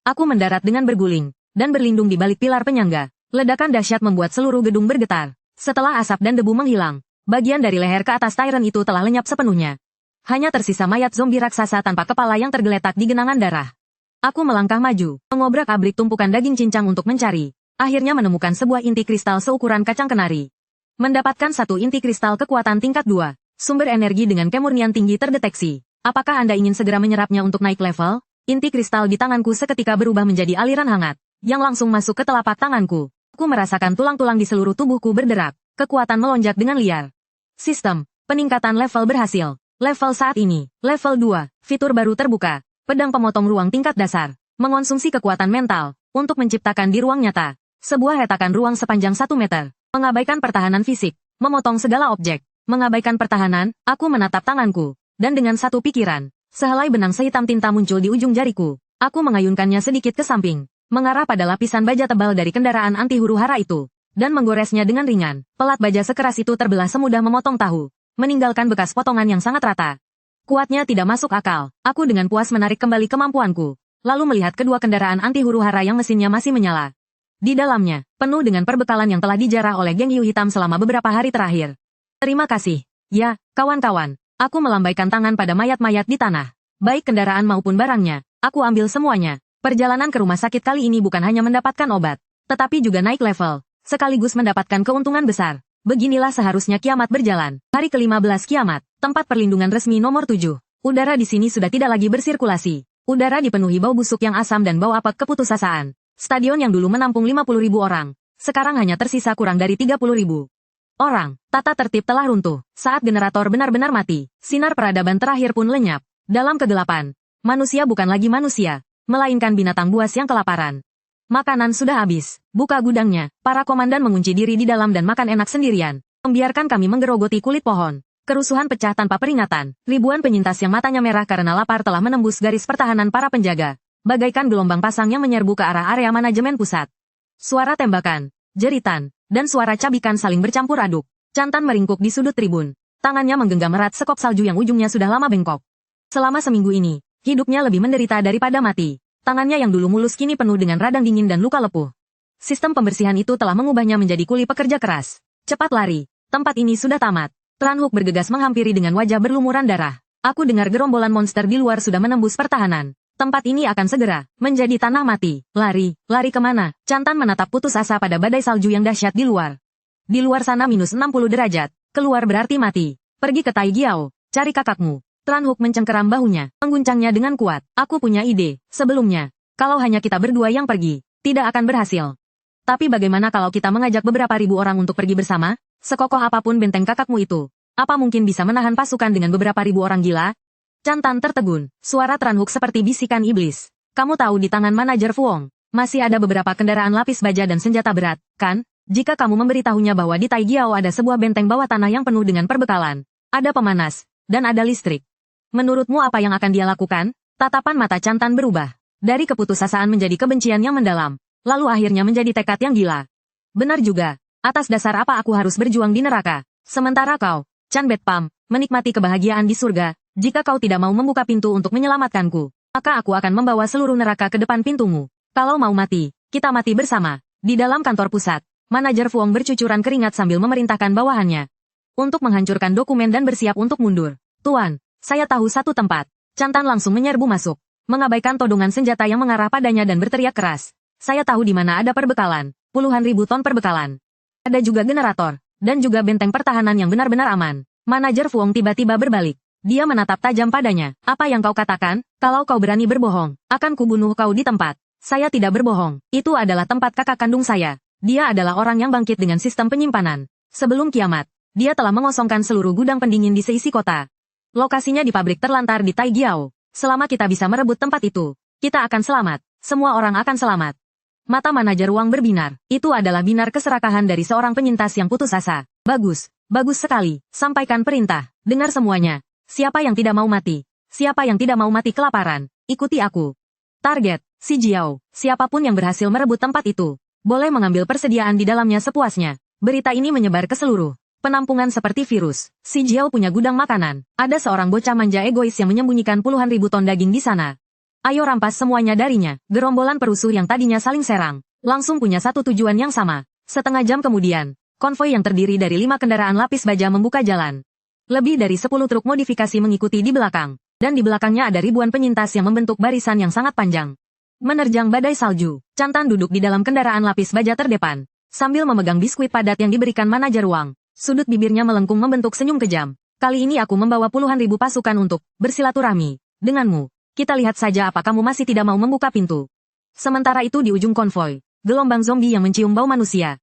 Aku mendarat dengan berguling, dan berlindung di balik pilar penyangga. Ledakan dahsyat membuat seluruh gedung bergetar. Setelah asap dan debu menghilang, bagian dari leher ke atas Tyrant itu telah lenyap sepenuhnya. Hanya tersisa mayat zombie raksasa tanpa kepala yang tergeletak di genangan darah. Aku melangkah maju, mengobrak-abrik tumpukan daging cincang untuk mencari. Akhirnya menemukan sebuah inti kristal seukuran kacang kenari. Mendapatkan satu inti kristal kekuatan tingkat 2. Sumber energi dengan kemurnian tinggi terdeteksi. Apakah Anda ingin segera menyerapnya untuk naik level? Inti kristal di tanganku seketika berubah menjadi aliran hangat, yang langsung masuk ke telapak tanganku. Aku merasakan tulang-tulang di seluruh tubuhku berderak. Kekuatan melonjak dengan liar. Sistem peningkatan level berhasil. Level saat ini, level 2, fitur baru terbuka. Pedang pemotong ruang tingkat dasar, mengonsumsi kekuatan mental, untuk menciptakan di ruang nyata, sebuah hetakan ruang sepanjang 1 meter, mengabaikan pertahanan fisik, memotong segala objek, mengabaikan pertahanan, aku menatap tanganku, dan dengan satu pikiran, sehelai benang sehitam tinta muncul di ujung jariku, aku mengayunkannya sedikit ke samping, mengarah pada lapisan baja tebal dari kendaraan anti huru-hara itu, dan menggoresnya dengan ringan. Pelat baja sekeras itu terbelah semudah memotong tahu, meninggalkan bekas potongan yang sangat rata. Kuatnya tidak masuk akal. Aku dengan puas menarik kembali kemampuanku, lalu melihat kedua kendaraan anti huru-hara yang mesinnya masih menyala. Di dalamnya, penuh dengan perbekalan yang telah dijarah oleh geng hiu hitam selama beberapa hari terakhir. Terima kasih. Ya, kawan-kawan. Aku melambaikan tangan pada mayat-mayat di tanah. Baik kendaraan maupun barangnya, aku ambil semuanya. Perjalanan ke rumah sakit kali ini bukan hanya mendapatkan obat, tetapi juga naik level, sekaligus mendapatkan keuntungan besar. Beginilah seharusnya kiamat berjalan. Hari ke-15 kiamat, tempat perlindungan resmi nomor 7. Udara di sini sudah tidak lagi bersirkulasi. Udara dipenuhi bau busuk yang asam dan bau apek keputusasaan. Stadion yang dulu menampung 50.000 orang, sekarang hanya tersisa kurang dari 30.000 orang. Tata tertib telah runtuh. Saat generator benar-benar mati, sinar peradaban terakhir pun lenyap. Dalam kegelapan, manusia bukan lagi manusia, melainkan binatang buas yang kelaparan. Makanan sudah habis. Buka gudangnya. Para komandan mengunci diri di dalam dan makan enak sendirian. Membiarkan kami menggerogoti kulit pohon. Kerusuhan pecah tanpa peringatan. Ribuan penyintas yang matanya merah karena lapar telah menembus garis pertahanan para penjaga. Bagaikan gelombang pasang yang menyerbu ke arah area manajemen pusat. Suara tembakan, jeritan, dan suara cabikan saling bercampur aduk. Cantan meringkuk di sudut tribun. Tangannya menggenggam erat sekop salju yang ujungnya sudah lama bengkok. Selama seminggu ini, hidupnya lebih menderita daripada mati. Tangannya yang dulu mulus kini penuh dengan radang dingin dan luka lepuh. Sistem pembersihan itu telah mengubahnya menjadi kuli pekerja keras. Cepat lari. Tempat ini sudah tamat. Tranhook bergegas menghampiri dengan wajah berlumuran darah. Aku dengar gerombolan monster di luar sudah menembus pertahanan. Tempat ini akan segera menjadi tanah mati. Lari, lari kemana? Chantan menatap putus asa pada badai salju yang dahsyat di luar. Di luar sana minus 60 derajat. Keluar berarti mati. Pergi ke Tai Giao, cari kakakmu. Tranhook mencengkeram bahunya, mengguncangnya dengan kuat. Aku punya ide. Sebelumnya, kalau hanya kita berdua yang pergi, tidak akan berhasil. Tapi bagaimana kalau kita mengajak beberapa ribu orang untuk pergi bersama? Sekokoh apapun benteng kakakmu itu, apa mungkin bisa menahan pasukan dengan beberapa ribu orang gila? Chantan tertegun, suara Tranhook seperti bisikan iblis. Kamu tahu di tangan manajer Fuong, masih ada beberapa kendaraan lapis baja dan senjata berat, kan? Jika kamu memberitahunya bahwa di Tai Giao ada sebuah benteng bawah tanah yang penuh dengan perbekalan, ada pemanas, dan ada listrik. Menurutmu apa yang akan dia lakukan? Tatapan mata Chantan berubah. Dari keputusasaan menjadi kebencian yang mendalam, lalu akhirnya menjadi tekad yang gila. Benar juga, atas dasar apa aku harus berjuang di neraka? Sementara kau, Chan Bet Pam, menikmati kebahagiaan di surga. Jika kau tidak mau membuka pintu untuk menyelamatkanku, maka aku akan membawa seluruh neraka ke depan pintumu. Kalau mau mati, kita mati bersama. Di dalam kantor pusat, manajer Fuong bercucuran keringat sambil memerintahkan bawahannya untuk menghancurkan dokumen dan bersiap untuk mundur. Tuan, saya tahu satu tempat. Chantan langsung menyerbu masuk, mengabaikan todongan senjata yang mengarah padanya dan berteriak keras. Saya tahu di mana ada perbekalan, puluhan ribu ton perbekalan. Ada juga generator, dan juga benteng pertahanan yang benar-benar aman. Manajer Fuong tiba-tiba berbalik. Dia menatap tajam padanya. Apa yang kau katakan? Kalau kau berani berbohong, akan kubunuh kau di tempat. Saya tidak berbohong. Itu adalah tempat kakak kandung saya. Dia adalah orang yang bangkit dengan sistem penyimpanan. Sebelum kiamat, dia telah mengosongkan seluruh gudang pendingin di seisi kota. Lokasinya di pabrik terlantar di Tai Giao. Selama kita bisa merebut tempat itu, kita akan selamat. Semua orang akan selamat. Mata manajer Wang berbinar. Itu adalah binar keserakahan dari seorang penyintas yang putus asa. Bagus, bagus sekali. Sampaikan perintah. Dengar semuanya. Siapa yang tidak mau mati? Siapa yang tidak mau mati kelaparan? Ikuti aku. Target, Si Jiao. Siapapun yang berhasil merebut tempat itu, boleh mengambil persediaan di dalamnya sepuasnya. Berita ini menyebar ke seluruh penampungan seperti virus. Si Jiao punya gudang makanan. Ada seorang bocah manja egois yang menyembunyikan puluhan ribu ton daging di sana. Ayo rampas semuanya darinya. Gerombolan perusuh yang tadinya saling serang, langsung punya satu tujuan yang sama. Setengah jam kemudian, konvoi yang terdiri dari 5 kendaraan lapis baja membuka jalan. Lebih dari 10 truk modifikasi mengikuti di belakang, dan di belakangnya ada ribuan penyintas yang membentuk barisan yang sangat panjang. Menerjang badai salju, Chantan duduk di dalam kendaraan lapis baja terdepan, sambil memegang biskuit padat yang diberikan manajer Wang. Sudut bibirnya melengkung membentuk senyum kejam. Kali ini aku membawa puluhan ribu pasukan untuk bersilaturahmi denganmu. Kita lihat saja apa kamu masih tidak mau membuka pintu. Sementara itu di ujung konvoi, gelombang zombie yang mencium bau manusia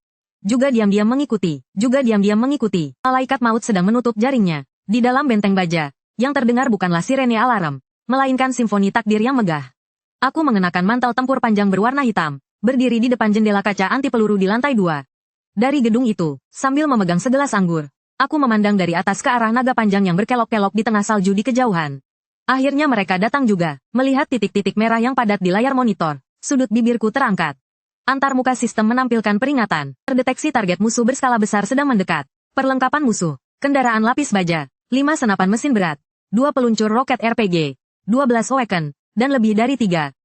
juga diam-diam mengikuti. Malaikat maut sedang menutup jaringnya. Di dalam benteng baja, yang terdengar bukanlah sirene alarm, melainkan simfoni takdir yang megah. Aku mengenakan mantel tempur panjang berwarna hitam, berdiri di depan jendela kaca anti peluru di lantai 2. Dari gedung itu, sambil memegang segelas anggur, aku memandang dari atas ke arah naga panjang yang berkelok-kelok di tengah salju di kejauhan. Akhirnya mereka datang juga, melihat titik-titik merah yang padat di layar monitor. Sudut bibirku terangkat. Antar muka sistem menampilkan peringatan. Terdeteksi target musuh berskala besar sedang mendekat. Perlengkapan musuh. Kendaraan lapis baja. 5 senapan mesin berat. 2 peluncur roket RPG. 12 Awaken. Dan lebih dari 3.000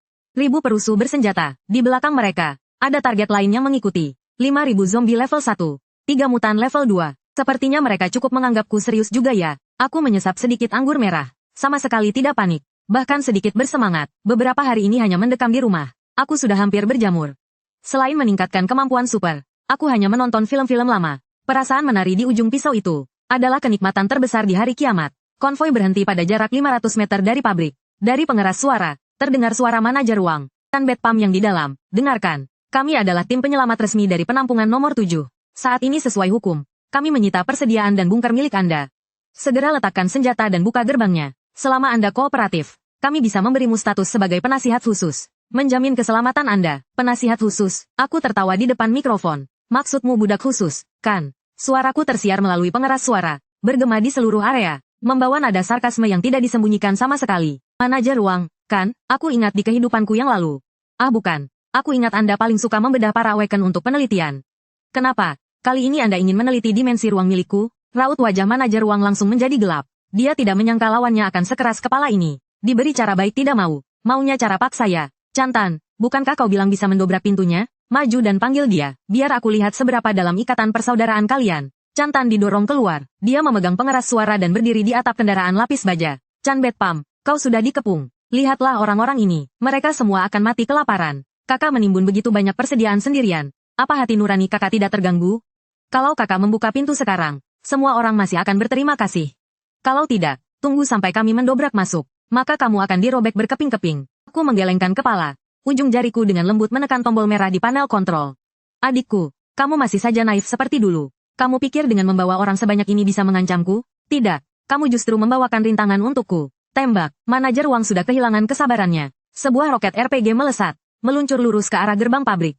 perusuh bersenjata. Di belakang mereka, ada target lain yang mengikuti. 5.000 zombie level 1. 3 mutan level 2. Sepertinya mereka cukup menganggapku serius juga ya. Aku menyesap sedikit anggur merah. Sama sekali tidak panik. Bahkan sedikit bersemangat. Beberapa hari ini hanya mendekam di rumah. Aku sudah hampir berjamur. Selain meningkatkan kemampuan super, aku hanya menonton film-film lama. Perasaan menari di ujung pisau itu adalah kenikmatan terbesar di hari kiamat. Konvoi berhenti pada jarak 500 meter dari pabrik. Dari pengeras suara, terdengar suara manajer Wang. Chan Bet Pam yang di dalam. Dengarkan, kami adalah tim penyelamat resmi dari penampungan nomor 7. Saat ini sesuai hukum, kami menyita persediaan dan bunker milik Anda. Segera letakkan senjata dan buka gerbangnya. Selama Anda kooperatif, kami bisa memberimu status sebagai penasihat khusus. Menjamin keselamatan Anda, penasihat khusus. Aku tertawa di depan mikrofon. Maksudmu budak khusus, kan? Suaraku tersiar melalui pengeras suara, bergema di seluruh area, membawa nada sarkasme yang tidak disembunyikan sama sekali. Manajer Wang, kan? Aku ingat di kehidupanku yang lalu. Ah bukan, aku ingat Anda paling suka membedah para Awaken untuk penelitian. Kenapa? Kali ini Anda ingin meneliti dimensi ruang milikku? Raut wajah manajer Wang langsung menjadi gelap. Dia tidak menyangka lawannya akan sekeras kepala ini. Diberi cara baik tidak mau. Maunya cara paksa ya. Chantan, bukankah kau bilang bisa mendobrak pintunya? Maju dan panggil dia, biar aku lihat seberapa dalam ikatan persaudaraan kalian. Chantan didorong keluar. Dia memegang pengeras suara dan berdiri di atap kendaraan lapis baja. Chan Bet Pam, kau sudah dikepung. Lihatlah orang-orang ini, mereka semua akan mati kelaparan. Kakak menimbun begitu banyak persediaan sendirian. Apa hati nurani kakak tidak terganggu? Kalau kakak membuka pintu sekarang, semua orang masih akan berterima kasih. Kalau tidak, tunggu sampai kami mendobrak masuk, maka kamu akan dirobek berkeping-keping. Aku menggelengkan kepala. Ujung jariku dengan lembut menekan tombol merah di panel kontrol. Adikku, kamu masih saja naif seperti dulu. Kamu pikir dengan membawa orang sebanyak ini bisa mengancamku? Tidak, kamu justru membawakan rintangan untukku. Tembak, manajer Wang sudah kehilangan kesabarannya. Sebuah roket RPG melesat, meluncur lurus ke arah gerbang pabrik.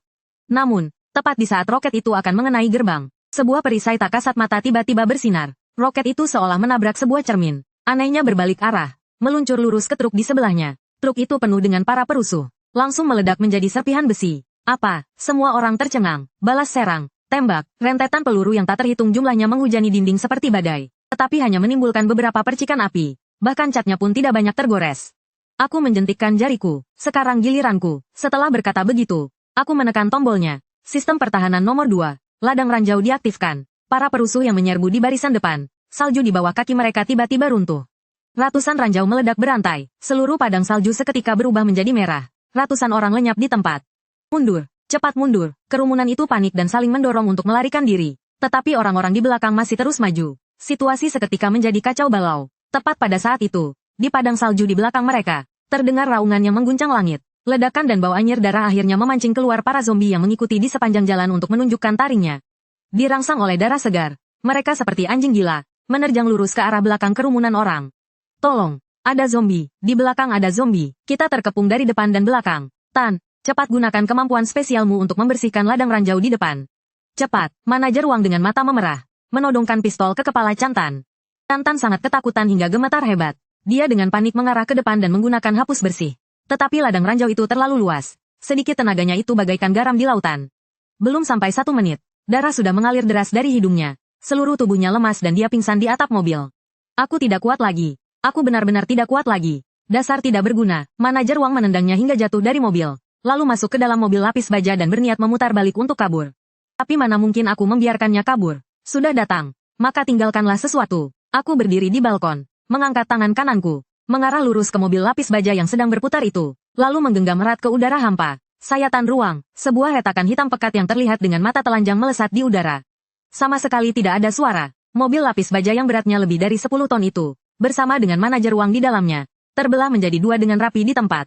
Namun, tepat di saat roket itu akan mengenai gerbang, sebuah perisai tak kasat mata tiba-tiba bersinar. Roket itu seolah menabrak sebuah cermin. Anehnya berbalik arah, meluncur lurus ke truk di sebelahnya. Truk itu penuh dengan para perusuh, langsung meledak menjadi serpihan besi. Apa? Semua orang tercengang, balas serang, tembak, rentetan peluru yang tak terhitung jumlahnya menghujani dinding seperti badai. Tetapi hanya menimbulkan beberapa percikan api, bahkan catnya pun tidak banyak tergores. Aku menjentikkan jariku, sekarang giliranku. Setelah berkata begitu, aku menekan tombolnya. Sistem pertahanan nomor 2, ladang ranjau diaktifkan. Para perusuh yang menyerbu di barisan depan, salju di bawah kaki mereka tiba-tiba runtuh. Ratusan ranjau meledak berantai, seluruh padang salju seketika berubah menjadi merah. Ratusan orang lenyap di tempat. Mundur, cepat mundur. Kerumunan itu panik dan saling mendorong untuk melarikan diri. Tetapi orang-orang di belakang masih terus maju. Situasi seketika menjadi kacau balau. Tepat pada saat itu, di padang salju di belakang mereka, terdengar raungan yang mengguncang langit. Ledakan dan bau anyir darah akhirnya memancing keluar para zombie yang mengikuti di sepanjang jalan untuk menunjukkan taringnya. Dirangsang oleh darah segar, mereka seperti anjing gila, menerjang lurus ke arah belakang kerumunan orang. Tolong, ada zombie, di belakang ada zombie, kita terkepung dari depan dan belakang. Tan, cepat gunakan kemampuan spesialmu untuk membersihkan ladang ranjau di depan. Cepat, manajer Wang dengan mata memerah, menodongkan pistol ke kepala Chantan. Chantan sangat ketakutan hingga gemetar hebat. Dia dengan panik mengarah ke depan dan menggunakan hapus bersih. Tetapi ladang ranjau itu terlalu luas. Sedikit tenaganya itu bagaikan garam di lautan. Belum sampai 1 menit, darah sudah mengalir deras dari hidungnya. Seluruh tubuhnya lemas dan dia pingsan di atap mobil. Aku tidak kuat lagi. Aku benar-benar tidak kuat lagi. Dasar tidak berguna. Manajer Wang menendangnya hingga jatuh dari mobil. Lalu masuk ke dalam mobil lapis baja dan berniat memutar balik untuk kabur. Tapi mana mungkin aku membiarkannya kabur. Sudah datang. Maka tinggalkanlah sesuatu. Aku berdiri di balkon, mengangkat tangan kananku, mengarah lurus ke mobil lapis baja yang sedang berputar itu, lalu menggenggam erat ke udara hampa. Sayatan ruang, sebuah hetakan hitam pekat yang terlihat dengan mata telanjang melesat di udara. Sama sekali tidak ada suara. Mobil lapis baja yang beratnya lebih dari 10 ton itu, bersama dengan manajer Wang di dalamnya, terbelah menjadi 2 dengan rapi di tempat.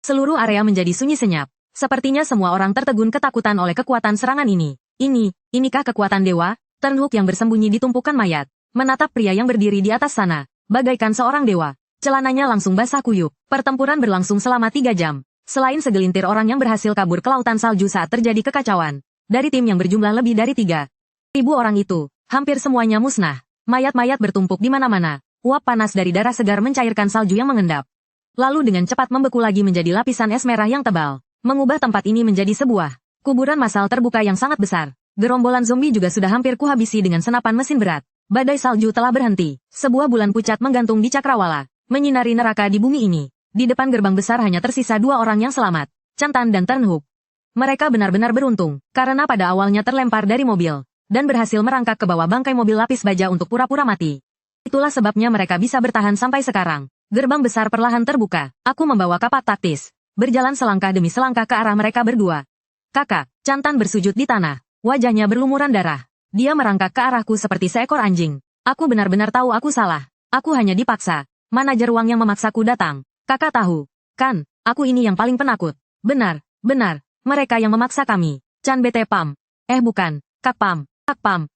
Seluruh area menjadi sunyi senyap. Sepertinya semua orang tertegun ketakutan oleh kekuatan serangan ini. Inikah kekuatan dewa? Turnhook yang bersembunyi di tumpukan mayat, menatap pria yang berdiri di atas sana, bagaikan seorang dewa. Celananya langsung basah kuyup. Pertempuran berlangsung selama 3 jam. Selain segelintir orang yang berhasil kabur ke lautan salju saat terjadi kekacauan, dari tim yang berjumlah lebih dari 3.000 orang itu, hampir semuanya musnah. Mayat-mayat bertumpuk di mana-mana. Uap panas dari darah segar mencairkan salju yang mengendap. Lalu dengan cepat membeku lagi menjadi lapisan es merah yang tebal, mengubah tempat ini menjadi sebuah kuburan massal terbuka yang sangat besar. Gerombolan zombie juga sudah hampir kuhabisi dengan senapan mesin berat. Badai salju telah berhenti. Sebuah bulan pucat menggantung di cakrawala, menyinari neraka di bumi ini. Di depan gerbang besar hanya tersisa 2 orang yang selamat, Chantan dan Turnhook. Mereka benar-benar beruntung, karena pada awalnya terlempar dari mobil, dan berhasil merangkak ke bawah bangkai mobil lapis baja untuk pura-pura mati. Itulah sebabnya mereka bisa bertahan sampai sekarang. Gerbang besar perlahan terbuka. Aku membawa kapak taktis, berjalan selangkah demi selangkah ke arah mereka berdua. Kakak, Chantan bersujud di tanah, wajahnya berlumuran darah. Dia merangkak ke arahku seperti seekor anjing. Aku benar-benar tahu aku salah. Aku hanya dipaksa. Manajer Wang yang memaksaku datang. Kakak tahu, kan, aku ini yang paling penakut. Benar, mereka yang memaksa kami. Chan BT Pam. Bukan, Kak Pam.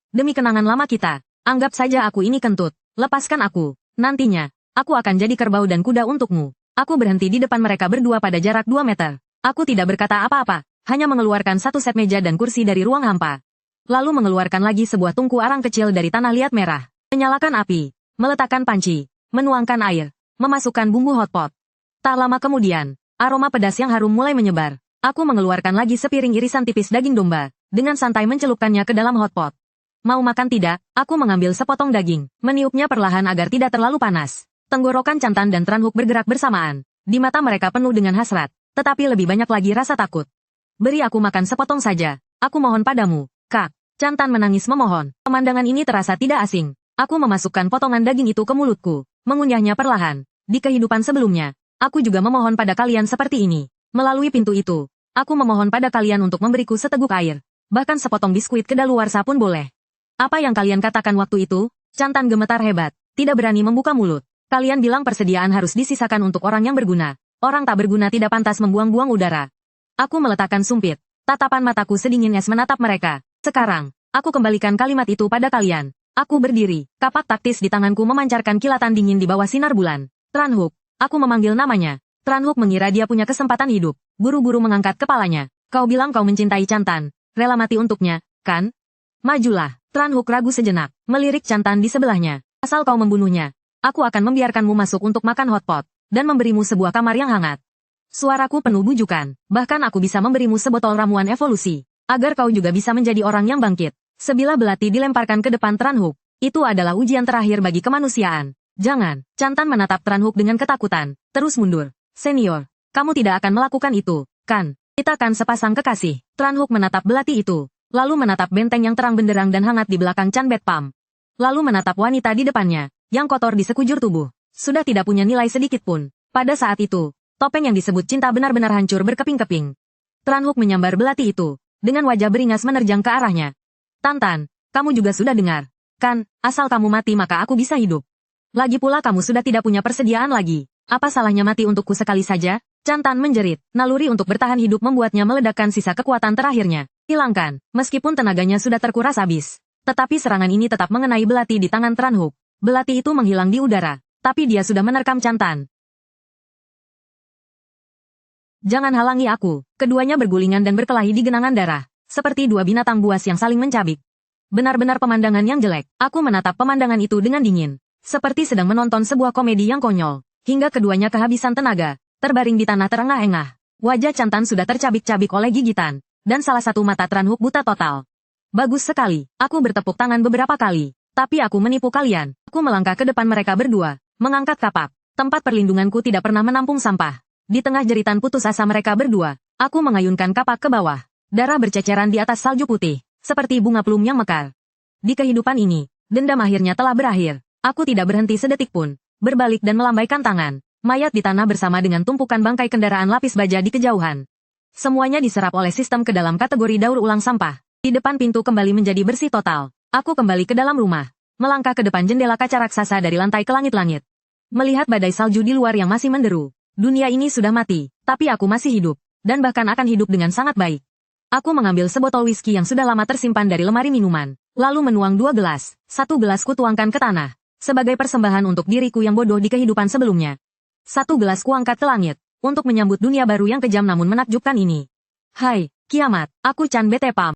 Demi kenangan lama kita, anggap saja aku ini kentut. Lepaskan aku. Nantinya, aku akan jadi kerbau dan kuda untukmu. Aku berhenti di depan mereka berdua pada jarak 2 meter. Aku tidak berkata apa-apa, hanya mengeluarkan 1 set meja dan kursi dari ruang hampa. Lalu mengeluarkan lagi sebuah tungku arang kecil dari tanah liat merah. Menyalakan api, meletakkan panci, menuangkan air, memasukkan bumbu hotpot. Tak lama kemudian, aroma pedas yang harum mulai menyebar. Aku mengeluarkan lagi sepiring irisan tipis daging domba, dengan santai mencelupkannya ke dalam hotpot. Mau makan tidak? Aku mengambil sepotong daging, meniupnya perlahan agar tidak terlalu panas. Tenggorokan Chantan dan Turnhook bergerak bersamaan. Di mata mereka penuh dengan hasrat, tetapi lebih banyak lagi rasa takut. Beri aku makan sepotong saja. Aku mohon padamu, Kak. Chantan menangis memohon. Pemandangan ini terasa tidak asing. Aku memasukkan potongan daging itu ke mulutku, mengunyahnya perlahan. Di kehidupan sebelumnya, Aku juga memohon pada kalian seperti ini. Melalui pintu itu, aku memohon pada kalian untuk memberiku seteguk air. Bahkan sepotong biskuit kedaluarsa pun boleh. Apa yang kalian katakan waktu itu? Chantan gemetar hebat, tidak berani membuka mulut. Kalian bilang persediaan harus disisakan untuk orang yang berguna. Orang tak berguna tidak pantas membuang-buang udara. Aku meletakkan sumpit. Tatapan mataku sedingin es menatap mereka. Sekarang, aku kembalikan kalimat itu pada kalian. Aku berdiri, kapak taktis di tanganku memancarkan kilatan dingin di bawah sinar bulan. Tranhook, aku memanggil namanya. Tranhook mengira dia punya kesempatan hidup. Buru-buru mengangkat kepalanya. Kau bilang kau mencintai Chantan. Rela mati untuknya, kan? Majulah. Tranhook ragu sejenak, melirik Chantan di sebelahnya. Asal kau membunuhnya, aku akan membiarkanmu masuk untuk makan hotpot, dan memberimu sebuah kamar yang hangat. Suaraku penuh bujukan, bahkan aku bisa memberimu sebotol ramuan evolusi, agar kau juga bisa menjadi orang yang bangkit. Sebilah belati dilemparkan ke depan Tranhook. Itu adalah ujian terakhir bagi kemanusiaan. Jangan. Chantan menatap Tranhook dengan ketakutan. Terus mundur. Senior, kamu tidak akan melakukan itu, kan? Kita kan sepasang kekasih. Tranhook menatap belati itu, lalu menatap benteng yang terang benderang dan hangat di belakang Chan Betpam. Lalu menatap wanita di depannya, yang kotor di sekujur tubuh. Sudah tidak punya nilai sedikit pun. Pada saat itu, topeng yang disebut cinta benar-benar hancur berkeping-keping. Tranhook menyambar belati itu, dengan wajah beringas menerjang ke arahnya. Tantan, kamu juga sudah dengar. Kan, asal kamu mati maka aku bisa hidup. Lagi pula kamu sudah tidak punya persediaan lagi. Apa salahnya mati untukku sekali saja? Chantan menjerit. Naluri untuk bertahan hidup membuatnya meledakkan sisa kekuatan terakhirnya. Hilangkan, meskipun tenaganya sudah terkuras habis. Tetapi serangan ini tetap mengenai belati di tangan Tranhook. Belati itu menghilang di udara, tapi dia sudah menerkam Chantan. Jangan halangi aku. Keduanya bergulingan dan berkelahi di genangan darah. Seperti dua binatang buas yang saling mencabik. Benar-benar pemandangan yang jelek. Aku menatap pemandangan itu dengan dingin. Seperti sedang menonton sebuah komedi yang konyol. Hingga keduanya kehabisan tenaga. Terbaring di tanah terengah-engah. Wajah Chantan sudah tercabik-cabik oleh gigitan. Dan salah satu mata Tranhook buta total. Bagus sekali. Aku bertepuk tangan beberapa kali. Tapi aku menipu kalian. Aku melangkah ke depan mereka berdua. Mengangkat kapak. Tempat perlindunganku tidak pernah menampung sampah. Di tengah jeritan putus asa mereka berdua. Aku mengayunkan kapak ke bawah. Darah berceceran di atas salju putih, seperti bunga plum yang mekar. Di kehidupan ini, dendam akhirnya telah berakhir. Aku tidak berhenti sedetik pun, berbalik dan melambaikan tangan. Mayat di tanah bersama dengan tumpukan bangkai kendaraan lapis baja di kejauhan. Semuanya diserap oleh sistem ke dalam kategori daur ulang sampah. Di depan pintu kembali menjadi bersih total. Aku kembali ke dalam rumah, melangkah ke depan jendela kaca raksasa dari lantai ke langit-langit. Melihat badai salju di luar yang masih menderu. Dunia ini sudah mati, tapi aku masih hidup, dan bahkan akan hidup dengan sangat baik. Aku mengambil sebotol whisky yang sudah lama tersimpan dari lemari minuman, lalu menuang 2 gelas. 1 gelas kutuangkan ke tanah, sebagai persembahan untuk diriku yang bodoh di kehidupan sebelumnya. 1 gelas kuangkat ke langit, untuk menyambut dunia baru yang kejam namun menakjubkan ini. Hai, kiamat, aku Chan Betepam.